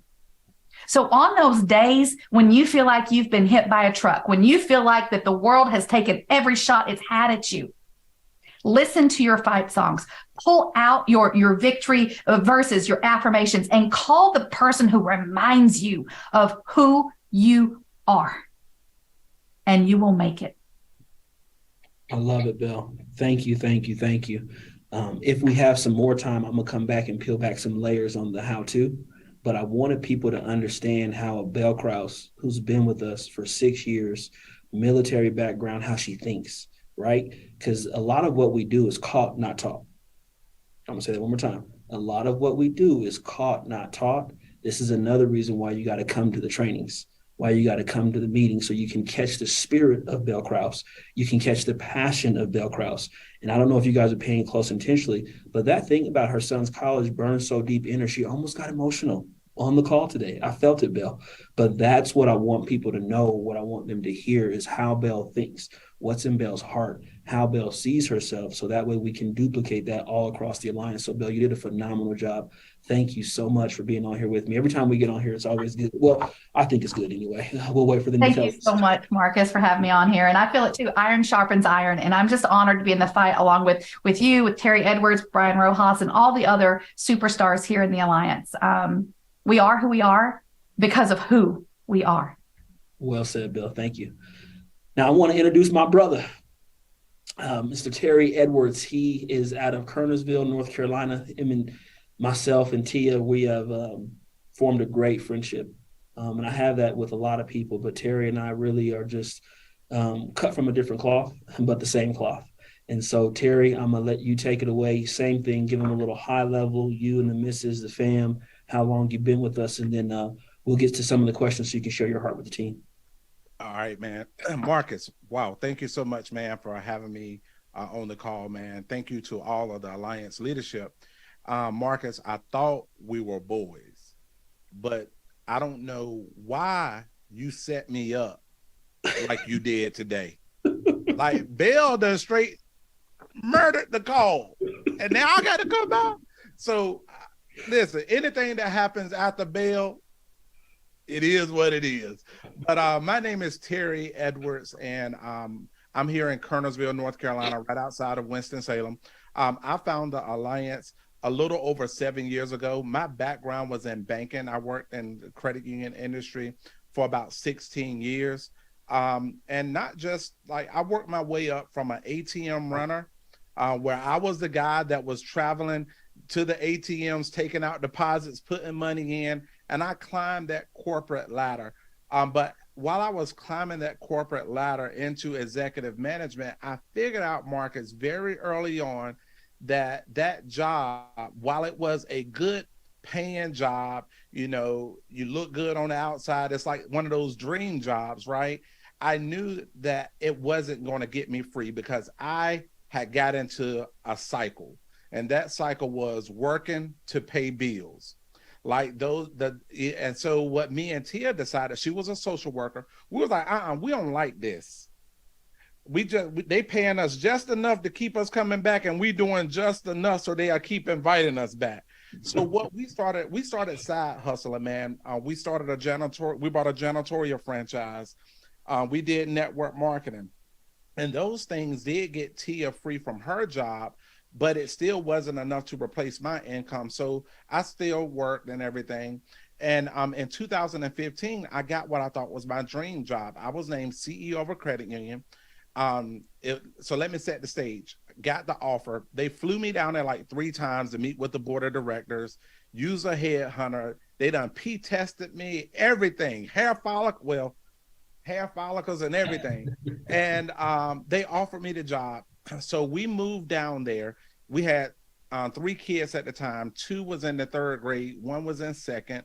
So on those days when you feel like you've been hit by a truck, when you feel like that the world has taken every shot it's had at you, listen to your fight songs, pull out your victory verses, your affirmations, and call the person who reminds you of who you are, and you will make it. I love it, Belle. Thank you, thank you, thank you. If we have some more time, I'm going to come back and peel back some layers on the how-to. But I wanted people to understand how Belle Kraus, who's been with us for 6 years, military background, how she thinks, right? Because a lot of what we do is caught, not taught. I'm going to say that one more time. A lot of what we do is caught, not taught. This is another reason why you got to come to the trainings, why you got to come to the meeting, so you can catch the spirit of Belle Kraus. You can catch the passion of Belle Kraus. And I don't know if you guys are paying close intentionally, but that thing about her son's college burned so deep in her, she almost got emotional on the call today. I felt it, Belle. But that's what I want people to know. What I want them to hear is how Belle thinks, what's in Belle's heart, how Belle sees herself. So that way we can duplicate that all across the alliance. So Belle, you did a phenomenal job. Thank you so much for being on here with me. Every time we get on here, it's always good. Well, I think it's good anyway. We'll wait for them to tell us. Thank you so much, Marcus, for having me on here. And I feel it too. Iron sharpens iron. And I'm just honored to be in the fight along with you, with Terry Edwards, Brian Rojas, and all the other superstars here in the alliance. We are who we are because of who we are. Well said, Belle. Thank you. Now I want to introduce my brother, Mr. Terry Edwards. He is out of Kernersville, North Carolina. Him and myself and Tia, we have formed a great friendship. And I have that with a lot of people, but Terry and I really are just cut from a different cloth, but the same cloth. And so, Terry, I'm going to let you take it away. Same thing, give them a little high level, you and the missus, the fam, how long you've been with us, and then we'll get to some of the questions so you can share your heart with the team. All right, man. Marcus, wow, thank you so much, man, for having me on the call, man. Thank you to all of the Alliance leadership. Marcus, I thought we were boys, but I don't know why you set me up like you did today. Like Belle done straight murdered the call, and now I got to come out. So listen, anything that happens after Belle, it is what it is. But my name is Terry Edwards, and I'm here in Kernersville, North Carolina, right outside of Winston-Salem. I found the Alliance a little over 7 years ago. My background was in banking. I worked in the credit union industry for about 16 years. And not just like, I worked my way up from an ATM runner, where I was the guy that was traveling to the ATMs, taking out deposits, putting money in, and I climbed that corporate ladder. But while I was climbing that corporate ladder into executive management, I figured out, Marcus, very early on that job, while it was a good paying job, you know, you look good on the outside, it's like one of those dream jobs, right? I knew that it wasn't going to get me free because I had got into a cycle, and that cycle was working to pay bills. Like and so what me and Tia decided, she was a social worker, we was like, we don't like this. They paying us just enough to keep us coming back, and we doing just enough so they keep inviting us back. So what we started side hustling, man. We bought a janitorial franchise. We did network marketing, and those things did get Tia free from her job, but it still wasn't enough to replace my income. So I still worked and everything. And in 2015, I got what I thought was my dream job. I was named CEO of a credit union. So let me set the stage. Got the offer. They flew me down there like 3 times to meet with the board of directors, use a headhunter. They done P-tested me, everything, hair follicles and everything. And they offered me the job. So we moved down there. We had 3 kids at the time. 2 was in the 3rd grade, 1 was in 2nd,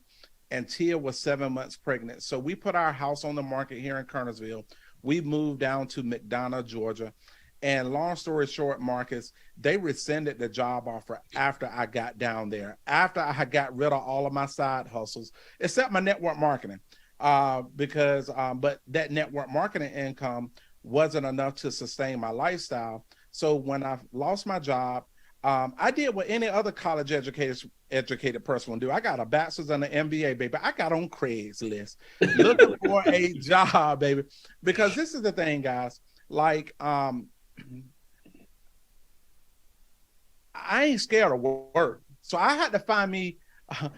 and Tia was 7 months pregnant. So we put our house on the market here in Kernersville. We moved down to McDonough, Georgia. And long story short, Marcus, they rescinded the job offer after I got down there, after I had got rid of all of my side hustles, except my network marketing, but that network marketing income wasn't enough to sustain my lifestyle. So when I lost my job, I did what any other college educated person will do. I got a bachelor's and an MBA, baby. I got on Craigslist looking for a job, baby. Because this is the thing, guys. Like, I ain't scared of work. So I had to find me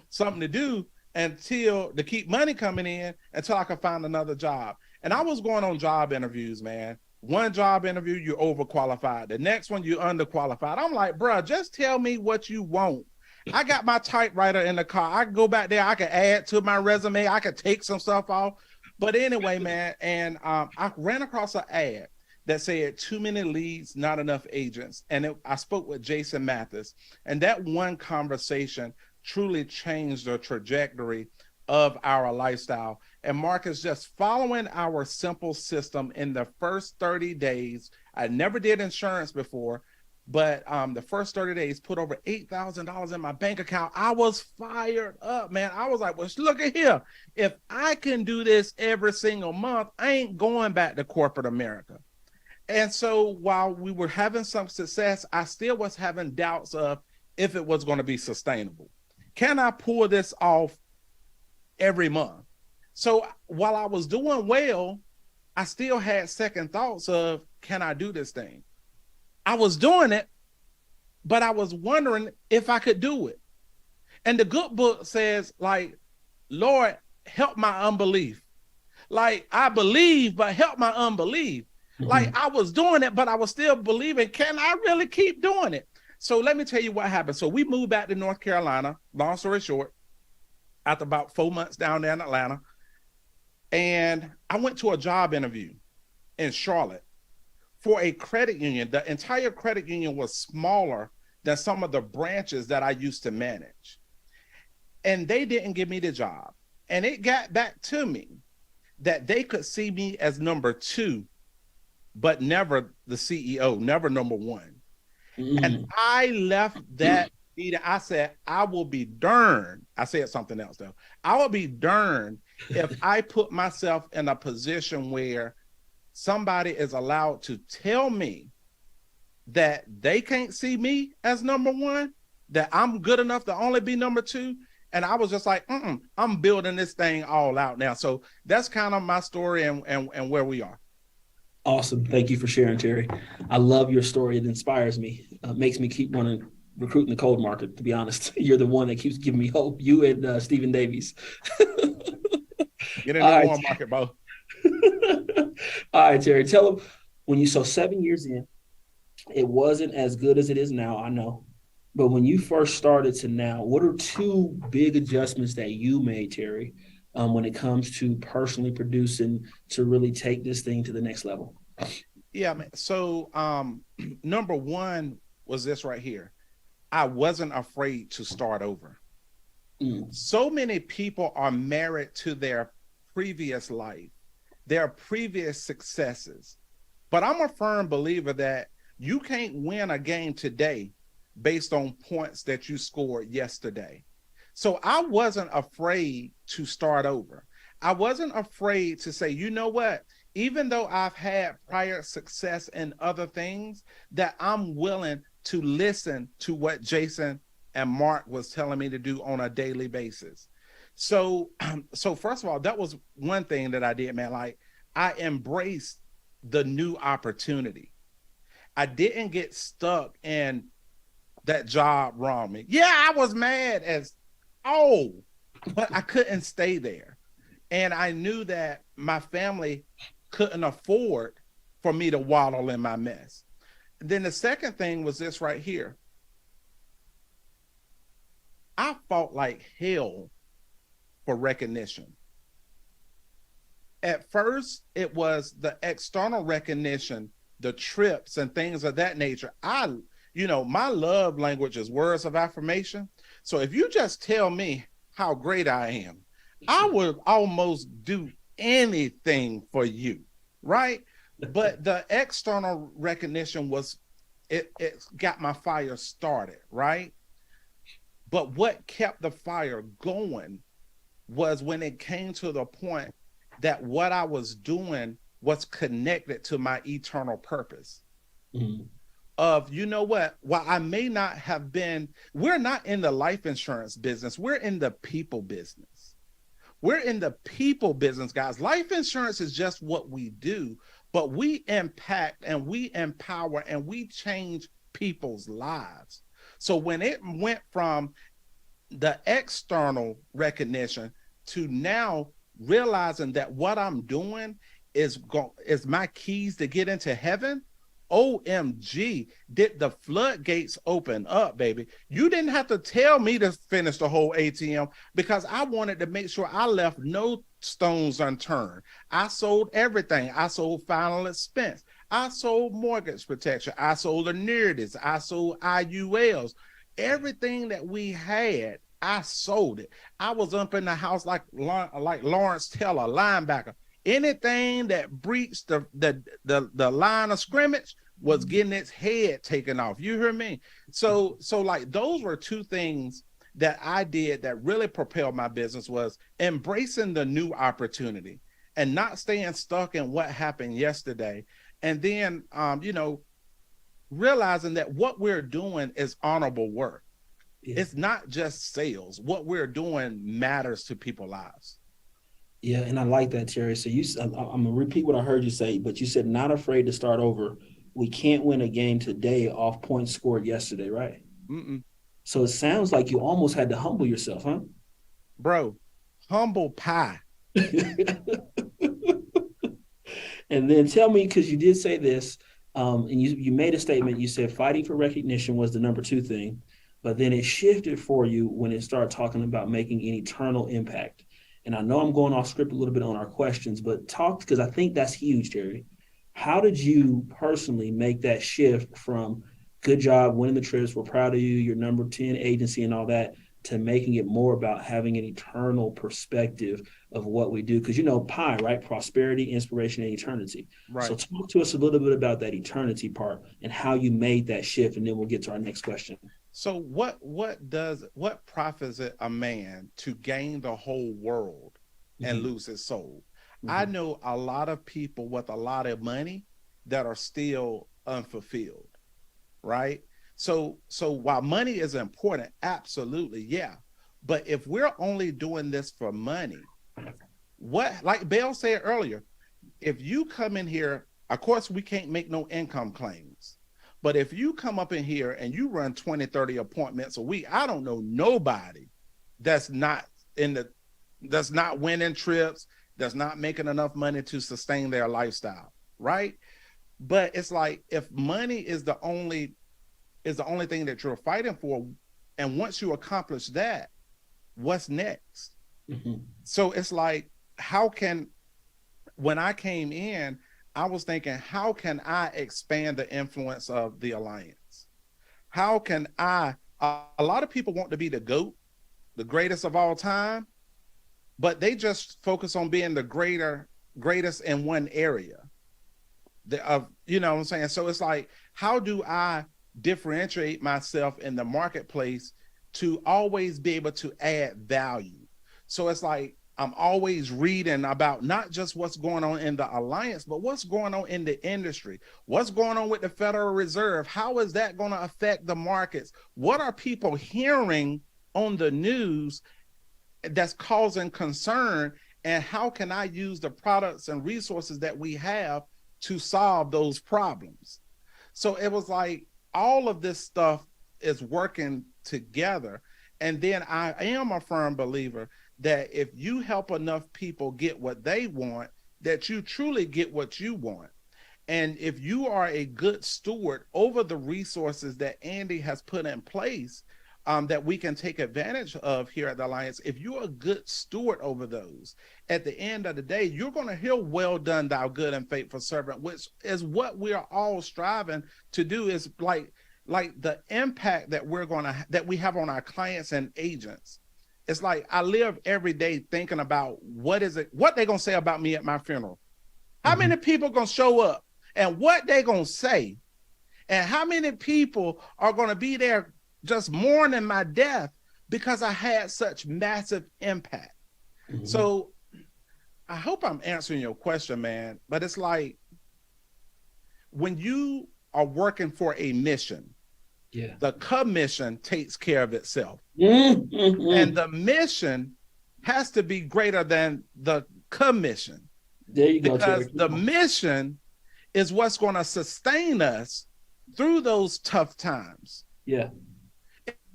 something to do to keep money coming in until I could find another job. And I was going on job interviews, man. One job interview, you're overqualified. The next one, you're underqualified. I'm like, bro, just tell me what you want. I got my typewriter in the car. I can go back there. I can add to my resume. I could take some stuff off. But anyway, man, and I ran across an ad that said too many leads, not enough agents. And I spoke with Jason Mathis. And that one conversation truly changed the trajectory of our lifestyle. And Marcus, just following our simple system in the first 30 days, I never did insurance before, but the first 30 days put over $8,000 in my bank account. I was fired up, man. I was like, well, look at here. If I can do this every single month, I ain't going back to corporate America. And so while we were having some success, I still was having doubts of if it was going to be sustainable. Can I pull this off every month? So while I was doing well, I still had second thoughts of, can I do this thing? I was doing it, but I was wondering if I could do it. And the good book says, like, Lord, help my unbelief. Like, I believe, but help my unbelief. Mm-hmm. Like, I was doing it, but I was still believing, can I really keep doing it? So let me tell you what happened. So we moved back to North Carolina, long story short, after about 4 months down there in Atlanta. And I went to a job interview in Charlotte for a credit union. The entire credit union was smaller than some of the branches that I used to manage. And they didn't give me the job. And it got back to me that they could see me as number 2, but never the CEO, never number 1. Mm. And I left that meeting. I said, I will be darned. I said something else though. I will be darned if I put myself in a position where somebody is allowed to tell me that they can't see me as number 1, that I'm good enough to only be number 2. And I was just like, I'm building this thing all out now. So that's kind of my story and where we are. Awesome. Thank you for sharing, Terry. I love your story. It inspires me. Makes me keep wanting to recruit in the cold market, to be honest. You're the one that keeps giving me hope. You and Stephen Davies. Get in the warm market, bro. All right, Terry, tell them so 7 years in, it wasn't as good as it is now, I know. But when you first started to now, what are 2 big adjustments that you made, Terry, when it comes to personally producing to really take this thing to the next level? Yeah, man. So number 1 was this right here. I wasn't afraid to start over. So many people are married to their previous life, their previous successes. But I'm a firm believer that you can't win a game today based on points that you scored yesterday. So I wasn't afraid to start over. I wasn't afraid to say, you know what, even though I've had prior success in other things, that I'm willing to listen to what Jason and Mark was telling me to do on a daily basis. So first of all, that was one thing that I did, man. Like, I embraced the new opportunity. I didn't get stuck in that job wrong me. Yeah, I was mad as, but I couldn't stay there. And I knew that my family couldn't afford for me to waddle in my mess. Then the second thing was this right here. I fought like hell for recognition. At first, it was the external recognition, the trips and things of that nature. My love language is words of affirmation. So if you just tell me how great I am, I would almost do anything for you, right? But the external recognition was, it got my fire started, right? But what kept the fire going was when it came to the point that what I was doing was connected to my eternal purpose. Mm-hmm. Of, you know what, while I may not have been, we're not in the life insurance business, we're in the people business. We're in the people business, guys. Life insurance is just what we do, but we impact and we empower and we change people's lives. So when it went from the external recognition to now realizing that what I'm doing is my keys to get into heaven, OMG, did the floodgates open up, baby. You didn't have to tell me to finish the whole ATM because I wanted to make sure I left no stones unturned. I sold everything. I sold final expense. I sold mortgage protection. I sold annuities. I sold IULs. Everything that we had, I sold it. I was up in the house like Lawrence Taylor, linebacker. Anything that breached the line of scrimmage was getting its head taken off. You hear me? So like those were two things that I did that really propelled my business, was embracing the new opportunity and not staying stuck in what happened yesterday. And then, realizing that what we're doing is honorable work. Yeah. It's not just sales. What we're doing matters to people's lives. Yeah, and I like that, Terry. So I'm going to repeat what I heard you say, but you said not afraid to start over. We can't win a game today off points scored yesterday, right? Mm-mm. So it sounds like you almost had to humble yourself, huh? Bro, humble pie. And then tell me, because you did say this, and you made a statement, you said fighting for recognition was the number 2 thing, but then it shifted for you when it started talking about making an eternal impact. And I know I'm going off script a little bit on our questions, but talk, because I think that's huge, Terry. How did you personally make that shift from good job winning the trips, we're proud of you, your number 10 agency and all that, to making it more about having an eternal perspective of what we do? Because PI, right? Prosperity, inspiration, and eternity. Right. So talk to us a little bit about that eternity part and how you made that shift, and then we'll get to our next question. So what profits it a man to gain the whole world and lose his soul? Mm-hmm. I know a lot of people with a lot of money that are still unfulfilled, right? So while money is important, absolutely, yeah. But if we're only doing this for money, like Belle said earlier, if you come in here, of course we can't make no income claims. But if you come up in here and you run 20, 30 appointments a week, I don't know nobody that's not winning trips, that's not making enough money to sustain their lifestyle, right? But it's like, if money is the only thing that you're fighting for, and once you accomplish that, what's next? Mm-hmm. So it's like, when I came in, I was thinking, how can I expand the influence of the Alliance? How can a lot of people want to be the GOAT, the greatest of all time, but they just focus on being the greatest in one area. You know what I'm saying? So it's like, how do I differentiate myself in the marketplace to always be able to add value? So it's like, I'm always reading about not just what's going on in the Alliance, but what's going on in the industry. What's going on with the Federal Reserve? How is that going to affect the markets? What are people hearing on the news that's causing concern? And how can I use the products and resources that we have to solve those problems? So it was like, all of this stuff is working together. And then I am a firm believer that if you help enough people get what they want, that you truly get what you want. And if you are a good steward over the resources that Andy has put in place, that we can take advantage of here at the Alliance, if you're a good steward over those, at the end of the day, you're going to hear, well done, thou good and faithful servant, which is what we are all striving to do, is like the impact that that we have on our clients and agents. It's like I live every day thinking about what they're going to say about me at my funeral. How many people going to show up and what they're going to say, and how many people are going to be there just mourning my death because I had such massive impact. So I hope I'm answering your question, man, but it's like when you are working for a mission, the commission takes care of itself. And the mission has to be greater than the commission. There you go. Because the mission is what's going to sustain us through those tough times. Yeah.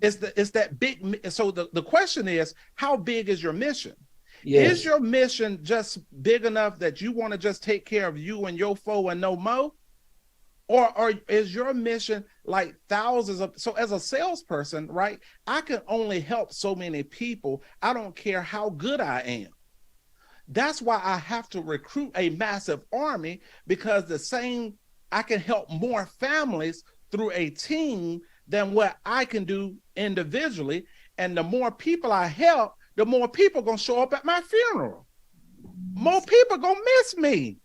It's that big. So the question is, how big is your mission? Yes. Is your mission just big enough that you want to just take care of you and your foe and no more? Or is your mission like thousands of, so as a salesperson, right, I can only help so many people. I don't care how good I am. That's why I have to recruit a massive army, because I can help more families through a team than what I can do individually. And the more people I help, the more people gonna show up at my funeral. More people gonna miss me.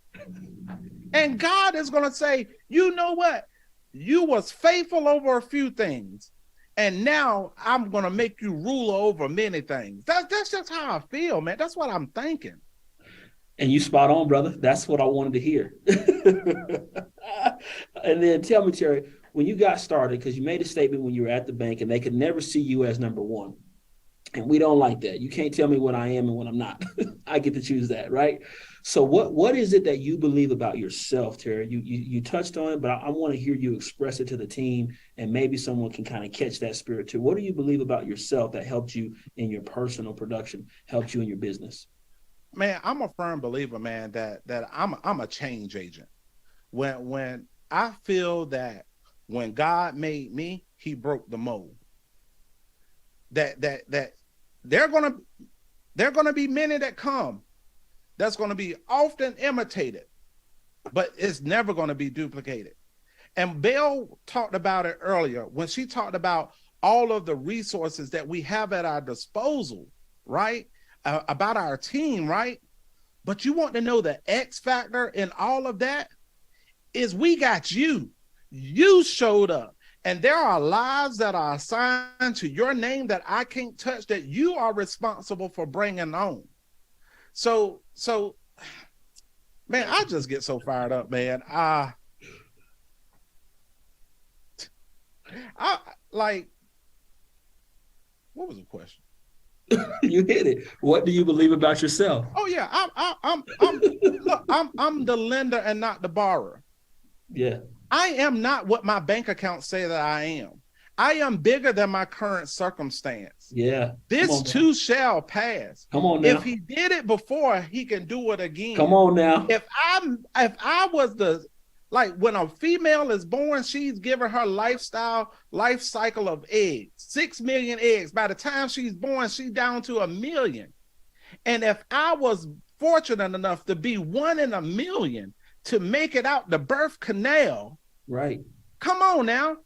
And God is gonna say, you know what? You was faithful over a few things, and now I'm gonna make you ruler over many things. That's just how I feel, man. That's what I'm thinking. And you spot on, brother. That's what I wanted to hear. And then tell me, Terry, when you got started, because you made a statement when you were at the bank and they could never see you as number one. And we don't like that. You can't tell me what I am and what I'm not. I get to choose that, right? So what is it that you believe about yourself, Terry? You touched on it, but I want to hear you express it to the team, and maybe someone can kind of catch that spirit too. What do you believe about yourself that helped you in your personal production, helped you in your business? Man, I'm a firm believer, man, that I'm a change agent. When I feel that when God made me, he broke the mold. That there are gonna be many that come that's gonna be often imitated, but it's never gonna be duplicated. And Belle talked about it earlier when she talked about all of the resources that we have at our disposal, right? About our team, right? But you want to know the X factor in all of that is we got you. You showed up. And there are lives that are assigned to your name that I can't touch, that you are responsible for bringing on. So, man, I just get so fired up, man. I like, what was the question? You hit it. What do you believe about yourself? Oh yeah, I'm the lender and not the borrower. Yeah. I am not what my bank accounts say that I am. I am bigger than my current circumstance. Yeah. This too shall pass. Come on now. If he did it before, he can do it again. Come on now. If I was like when a female is born, she's given her life cycle of eggs, 6 million eggs. By the time she's born, she's down to 1 million. And if I was fortunate enough to be 1 in 1 million to make it out the birth canal, right? Come on now.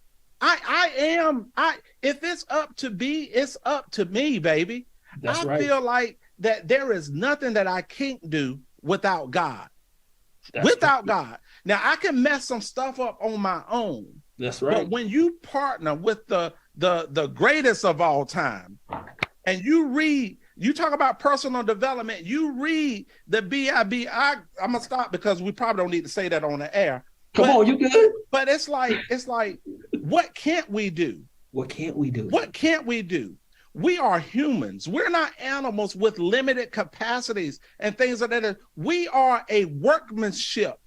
If it's up to be, it's up to me, baby. That's I feel like that there is nothing that I can't do without God. Without God. Now I can mess some stuff up on my own. That's right. But when you partner with the greatest of all time, and you talk about personal development, you read the BIB. I'm gonna stop because we probably don't need to say that on the air. Come on, you good? But it's like, what can't we do? What can't we do? What can't we do? We are humans. We're not animals with limited capacities and things like that. We are a workmanship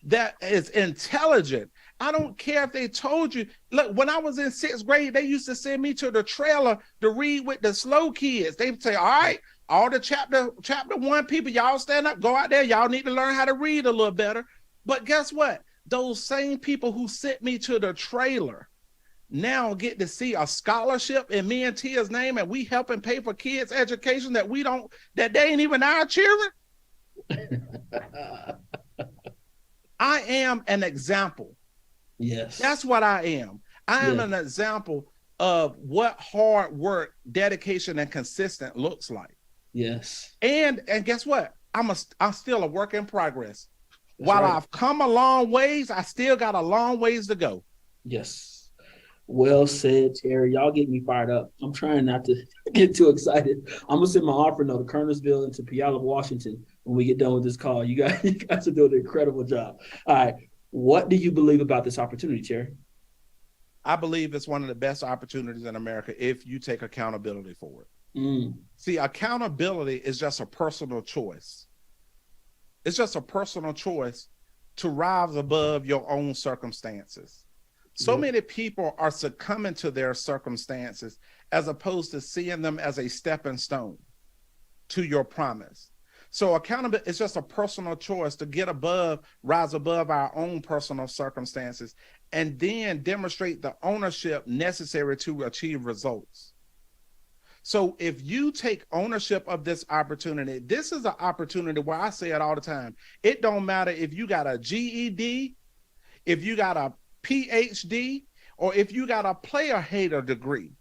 that is intelligent. I don't care if they told you. Look, when I was in 6th grade, they used to send me to the trailer to read with the slow kids. They'd say, all right, all the chapter 1 people, y'all stand up, go out there. Y'all need to learn how to read a little better. But guess what? Those same people who sent me to the trailer now get to see a scholarship in me and Tia's name, and we helping pay for kids' education that they ain't even our children. I am an example. Yes. That's what I am. I am an example of what hard work, dedication, and consistent looks like. Yes. And guess what? I'm still a work in progress. While I've come a long ways, I still got a long ways to go. Yes. Well said, Terry. Y'all get me fired up. I'm trying not to get too excited. I'm gonna send my offer note to Kernersville and to Puyallup, Washington when we get done with this call. You guys are doing an incredible job. All right. What do you believe about this opportunity, Terry? I believe it's one of the best opportunities in America if you take accountability for it. See, accountability is just a personal choice. It's just a personal choice to rise above your own circumstances. So many people are succumbing to their circumstances as opposed to seeing them as a stepping stone to your promise. So accountability is just a personal choice to rise above our own personal circumstances, and then demonstrate the ownership necessary to achieve results. So if you take ownership of this opportunity, this is an opportunity where I say it all the time. It don't matter if you got a GED, if you got a PhD, or if you got a player hater degree.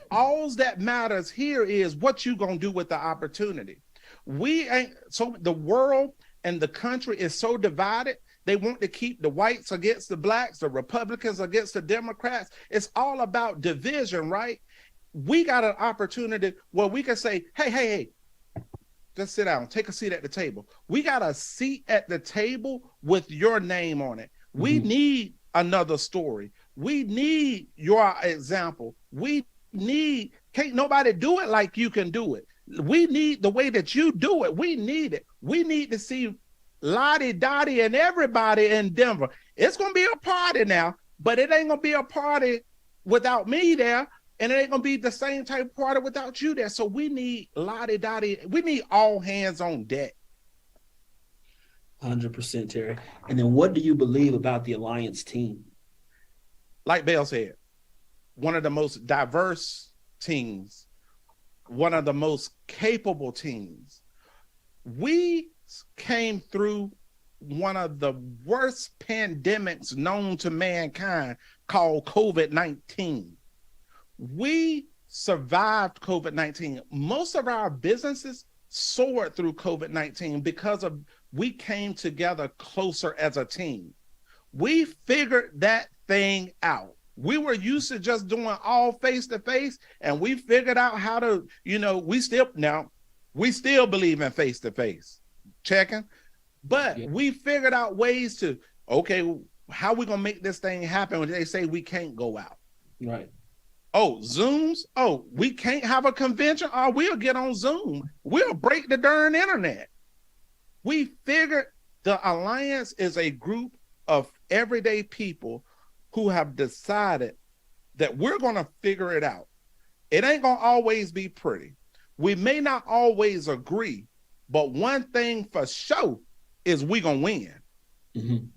All that matters here is what you gonna do with the opportunity. The world and the country is so divided. They want to keep the whites against the blacks, the Republicans against the Democrats. It's all about division, right? We got an opportunity where we can say, hey, just sit down, take a seat at the table. We got a seat at the table with your name on it. We need another story. We need your example. Can't nobody do it like you can do it. We need the way that you do it. We need it. We need to see Lottie, Dottie, and everybody in Denver. It's going to be a party now, but it ain't going to be a party without me there. And it ain't going to be the same type of party without you there. So we need Lottie, Dottie. We need all hands on deck. 100%, Terry. And then what do you believe about the Alliance team? Like Belle said, one of the most diverse teams, one of the most capable teams. We came through one of the worst pandemics known to mankind called COVID-19. We survived COVID-19. Most of our businesses soared through COVID-19 because we came together closer as a team. We figured that thing out. We were used to just doing all face-to-face, and we figured out how to, we still believe in face-to-face checking, but we figured out ways to, how we gonna make this thing happen when they say we can't go out? Right. Oh, Zooms? Oh, we can't have a convention? Oh, we'll get on Zoom. We'll break the darn internet. We figured the Alliance is a group of everyday people who have decided that we're going to figure it out. It ain't going to always be pretty. We may not always agree, but one thing for sure is we going to win.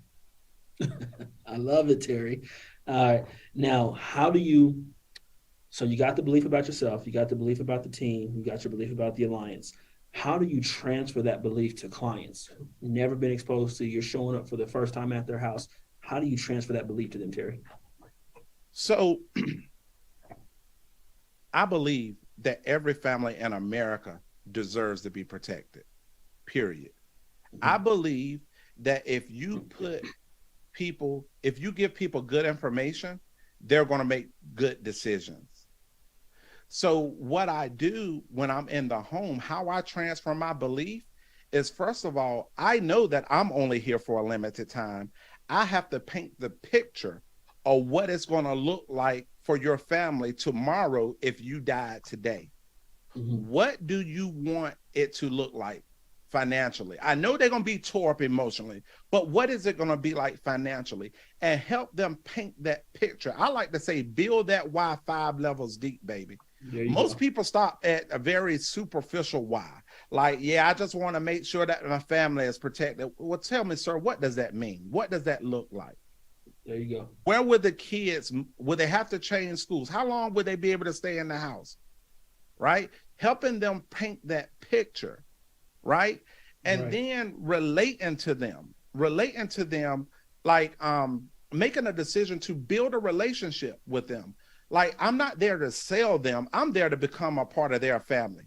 I love it, Terry. All right. Now, so you got the belief about yourself, you got the belief about the team, you got your belief about the Alliance. How do you transfer that belief to clients who've never been exposed to, you're showing up for the first time at their house? How do you transfer that belief to them, Terry? So I believe that every family in America deserves to be protected, period. I believe that if you give people good information, they're going to make good decisions. So what I do when I'm in the home, how I transfer my belief is, first of all, I know that I'm only here for a limited time. I have to paint the picture of what it's going to look like for your family tomorrow if you died today. What do you want it to look like financially? I know they're going to be tore up emotionally, but what is it going to be like financially? And help them paint that picture. I like to say, build that why 5 levels deep, baby. Most people stop at a very superficial why. Like, yeah, I just want to make sure that my family is protected. Well, tell me, sir, what does that mean? What does that look like? There you go. Where would the kids, would they have to change schools? How long would they be able to stay in the house? Right? Helping them paint that picture, right? And then relating to them, like making a decision to build a relationship with them. Like, I'm not there to sell them. I'm there to become a part of their family.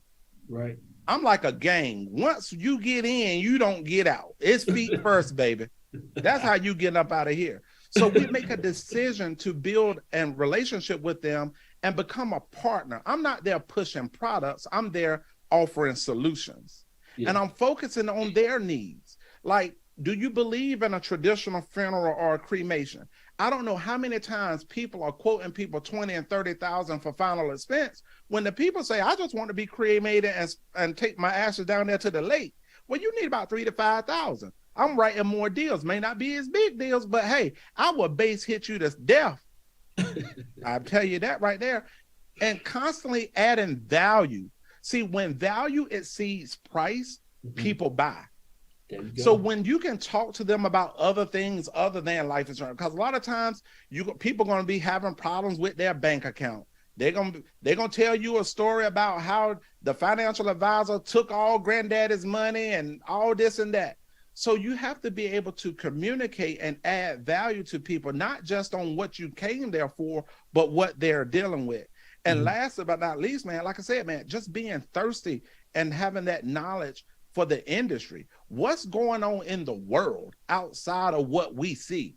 Right. I'm like a gang. Once you get in, you don't get out. It's feet first, baby. That's how you get up out of here. So we make a decision to build a relationship with them and become a partner. I'm not there pushing products. I'm there offering solutions. Yeah. And I'm focusing on their needs. Like, do you believe in a traditional funeral or a cremation? I don't know how many times people are quoting people 20 and 30,000 for final expense when the people say, I just want to be cremated and take my ashes down there to the lake. Well, you need about 3,000 to 5,000. I'm writing more deals. May not be as big deals, but hey, I will base hit you to death. I'll tell you that right there. And constantly adding value. See, when value exceeds price, people buy. So when you can talk to them about other things other than life insurance, because a lot of times people are going to be having problems with their bank account. They're gonna tell you a story about how the financial advisor took all granddaddy's money and all this and that. So you have to be able to communicate and add value to people, not just on what you came there for, but what they're dealing with. And last but not least, man, like I said, man, just being thirsty and having that knowledge for the industry. What's going on in the world outside of what we see?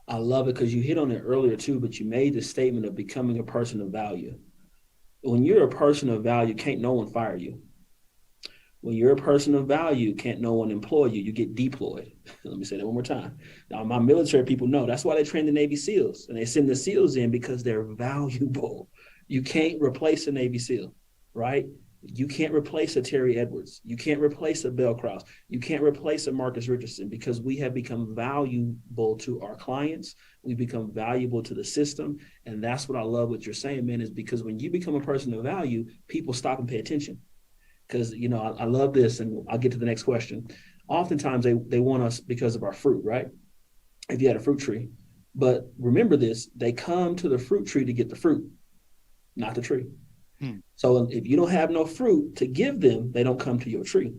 I love it because you hit on it earlier too, but you made the statement of becoming a person of value. When you're a person of value, can't no one fire you. When you're a person of value, can't no one employ you. You get deployed. Let me say that one more time. Now, my military people know that's why they train the Navy SEALs, and they send the SEALs in because they're valuable. You can't replace a Navy SEAL, right? You can't replace a Terry Edwards. You can't replace a Belle Crause. You can't replace a Marcus Richardson because we have become valuable to our clients. We become valuable to the system. And that's what I love what you're saying, man, is because when you become a person of value, people stop and pay attention. Because, you know, I love this, and I'll get to the next question. Oftentimes they want us because of our fruit, right? If you had a fruit tree. But remember this, they come to the fruit tree to get the fruit, not the tree. So if you don't have no fruit to give them, they don't come to your tree.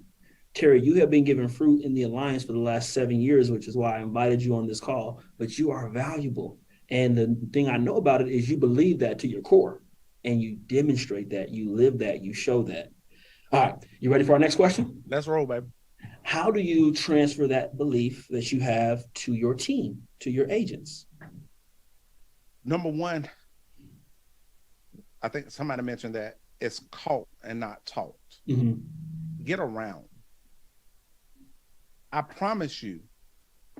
Terry, you have been given fruit in the Alliance for the last 7 years, which is why I invited you on this call, but you are valuable. And the thing I know about it is you believe that to your core, and you demonstrate that, you live that, you show that. All right, you ready for our next question? Let's roll, baby. How do you transfer that belief that you have to your team, to your agents? Number one, I think somebody mentioned that it's caught and not taught. Get around. I promise you,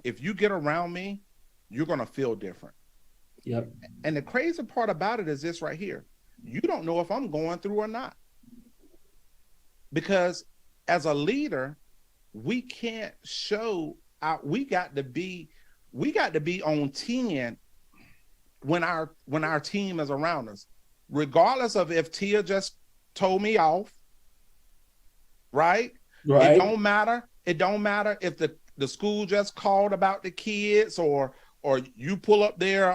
if you get around me, you're going to feel different. Yep. And the crazy part about it is this right here. You don't know if I'm going through or not. Because as a leader, we can't show out. We got to be on 10 when our team is around us. Regardless of if Tia just told me off, right? It don't matter. It don't matter if the school just called about the kids or you pull up their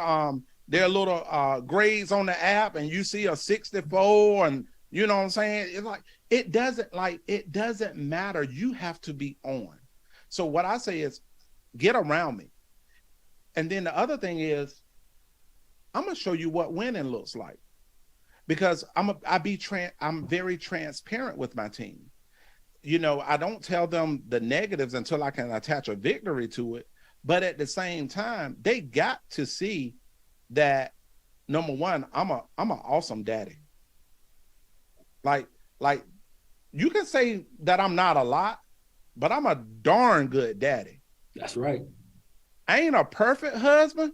little grades on the app and you see a 64 and you know what I'm saying? It's like it doesn't matter. You have to be on. So what I say is get around me. And then the other thing is I'm gonna show you what winning looks like. Because I'm very transparent with my team. You know, I don't tell them the negatives until I can attach a victory to it. But at the same time, they got to see that number one, I'm an awesome daddy. Like you can say that I'm not a lot, but I'm a darn good daddy. That's right. I ain't a perfect husband,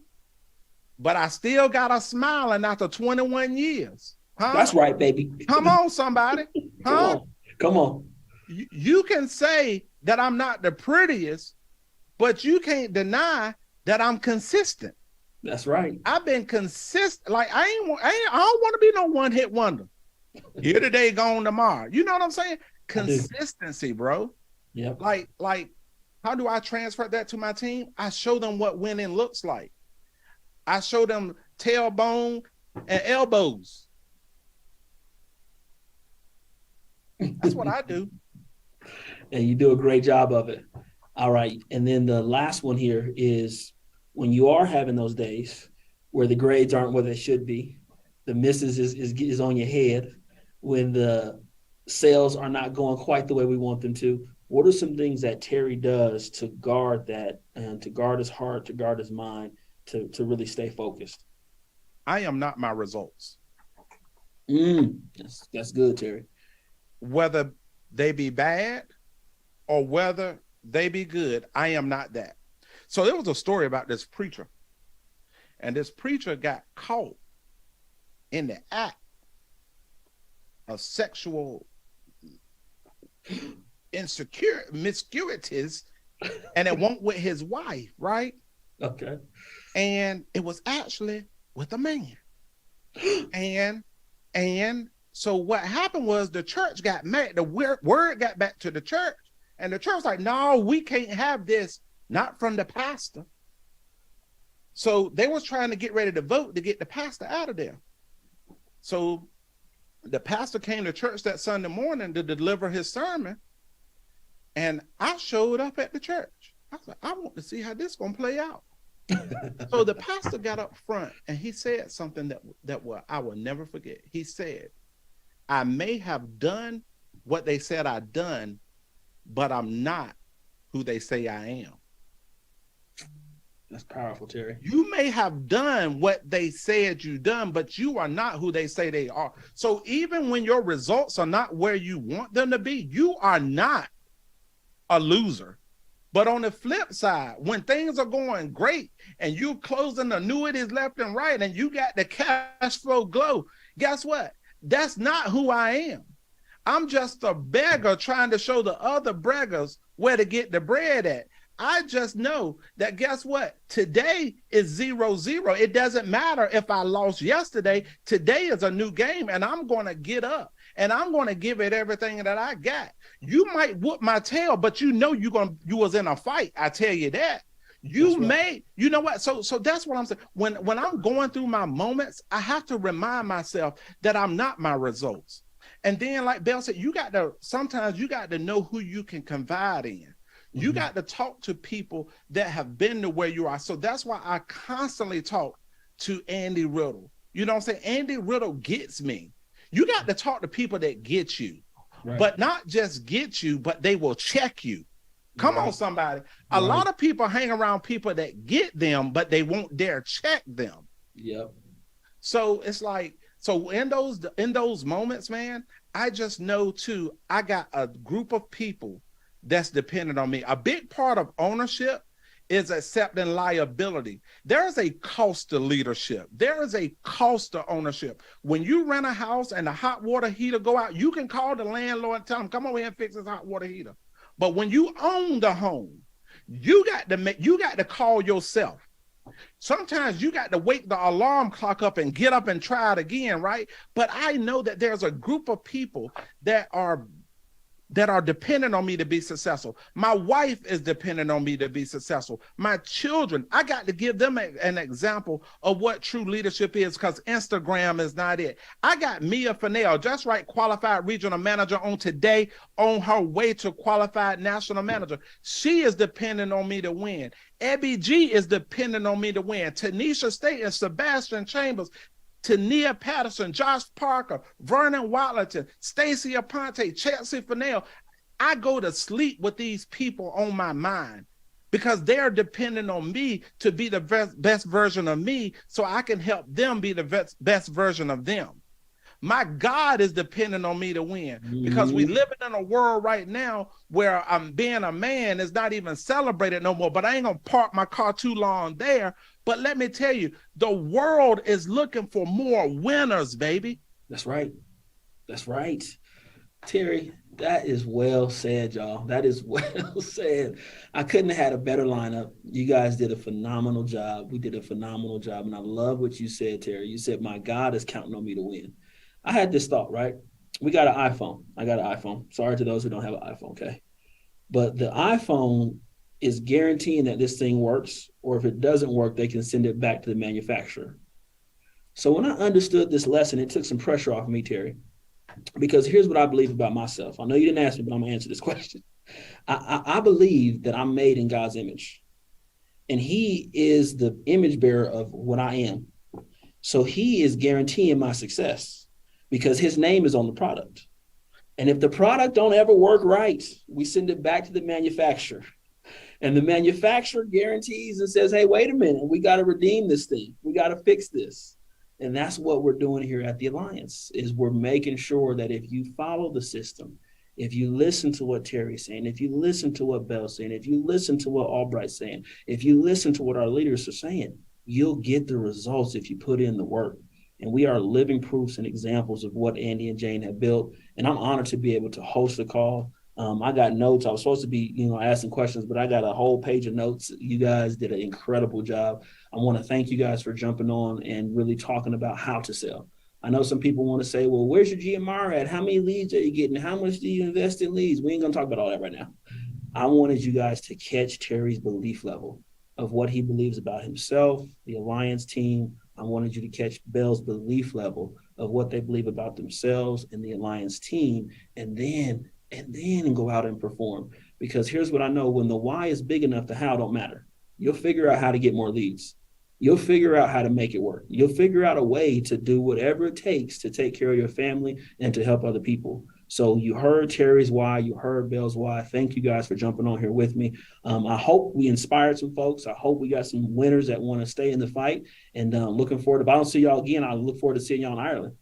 but I still got a smiling after 21 years. Huh? That's right, baby. Come on, somebody. Huh? Come on. You can say that I'm not the prettiest, but you can't deny that I'm consistent. That's right. I've been consistent. Like I don't want to be no one-hit wonder. Here today, gone tomorrow. You know what I'm saying? Consistency, bro. Yep. Like, how do I transfer that to my team? I show them what winning looks like. I show them tailbone and elbows. That's what I do. And you do a great job of it. All right. And then the last one here is when you are having those days where the grades aren't where they should be, the misses is on your head, when the sales are not going quite the way we want them to, what are some things that Terry does to guard that and to guard his heart, to guard his mind, to really stay focused? I am not my results. That's good, Terry. Whether they be bad or whether they be good, I am not that. So there was a story about this preacher, and this preacher got caught in the act of sexual miscurities, and it won't with his wife, right? Okay. And it was actually with a man. And so what happened was the church got mad. The word got back to the church, and the church was like, no, we can't have this, not from the pastor. So they was trying to get ready to vote to get the pastor out of there. So the pastor came to church that Sunday morning to deliver his sermon, and I showed up at the church. I was like, I want to see how this gonna play out. So the pastor got up front and he said something that I will never forget. He said, I may have done what they said I done, but I'm not who they say I am. That's powerful, Terry. You may have done what they said you done, but you are not who they say they are. So even when your results are not where you want them to be, you are not a loser. But on the flip side, when things are going great and you closing annuities left and right and you got the cash flow glow, guess what? That's not who I am. I'm just a beggar trying to show the other beggars where to get the bread at. I just know that, guess what? Today is 0-0. It doesn't matter if I lost yesterday. Today is a new game, and I'm going to get up, and I'm going to give it everything that I got. You might whoop my tail, but you know you was in a fight. I tell you that. You know what? So that's what I'm saying. When I'm going through my moments, I have to remind myself that I'm not my results. And then, like Belle said, sometimes you got to know who you can confide in. You got to talk to people that have been to where you are. So that's why I constantly talk to Andy Riddle. You know what I'm saying? Andy Riddle gets me. You got to talk to people that get you, but not just get you, but they will check you. Come on, somebody. A lot of people hang around people that get them, but they won't dare check them. Yep. So it's like, so in those moments, man, I just know too, I got a group of people that's dependent on me. A big part of ownership is accepting liability. There is a cost to leadership. There is a cost to ownership. When you rent a house and the hot water heater go out, you can call the landlord and tell him, come over here and fix this hot water heater. But when you own the home, you got to call yourself. Sometimes you got to wake the alarm clock up and get up and try it again, right? But I know that there's a group of people that are dependent on me to be successful. My wife is dependent on me to be successful. My children, I got to give them an example of what true leadership is, because Instagram is not it. I got Mia Fennell, just right, qualified regional manager on today, on her way to qualified national manager. She is dependent on me to win. Abby G is dependent on me to win. Tanisha State and Sebastian Chambers, Tania Patterson, Josh Parker, Vernon Watlington, Stacey Aponte, Chelsea Fennell. I go to sleep with these people on my mind because they're dependent on me to be the best version of me so I can help them be the best version of them. My God is dependent on me to win because we live in a world right now where being a man is not even celebrated no more, but I ain't gonna park my car too long there. But let me tell you, the world is looking for more winners, baby. That's right. That's right. Terry, That is well said, y'all. That is well said. I couldn't have had a better lineup. You guys did a phenomenal job. We did a phenomenal job. And I love what you said, Terry. You said, my God is counting on me to win. I had this thought, right? We got an iPhone. I got an iPhone. Sorry to those who don't have an iPhone, okay? But the iPhone is guaranteeing that this thing works, or if it doesn't work, they can send it back to the manufacturer. So when I understood this lesson, it took some pressure off me, Terry, because here's what I believe about myself. I know you didn't ask me, but I'm going to answer this question. I believe that I'm made in God's image, and he is the image bearer of what I am. So he is guaranteeing my success because his name is on the product. And if the product don't ever work right, we send it back to the manufacturer. And the manufacturer guarantees and says, hey, wait a minute, we got to redeem this thing. We got to fix this. And that's what we're doing here at the Alliance, is we're making sure that if you follow the system, if you listen to what Terry's saying, if you listen to what Belle's saying, if you listen to what Albright's saying, if you listen to what our leaders are saying, you'll get the results if you put in the work. And we are living proofs and examples of what Andy and Jane have built. And I'm honored to be able to host the call. I got notes. I was supposed to be, asking questions, but I got a whole page of notes. You guys did an incredible job. I want to thank you guys for jumping on and really talking about how to sell. I know some people want to say, well, where's your GMR at? How many leads are you getting? How much do you invest in leads? We ain't going to talk about all that right now. I wanted you guys to catch Terry's belief level of what he believes about himself, the Alliance team. I wanted you to catch Belle's belief level of what they believe about themselves and the Alliance team, and then go out and perform. Because here's what I know: when the why is big enough, the how don't matter. You'll figure out how to get more leads. You'll figure out how to make it work. You'll figure out a way to do whatever it takes to take care of your family and to help other people. So you heard Terry's why, you heard Belle's why. Thank you guys for jumping on here with me. I hope we inspired some folks. I hope we got some winners that want to stay in the fight. And looking forward to, if I don't see y'all again, I look forward to seeing y'all in Ireland.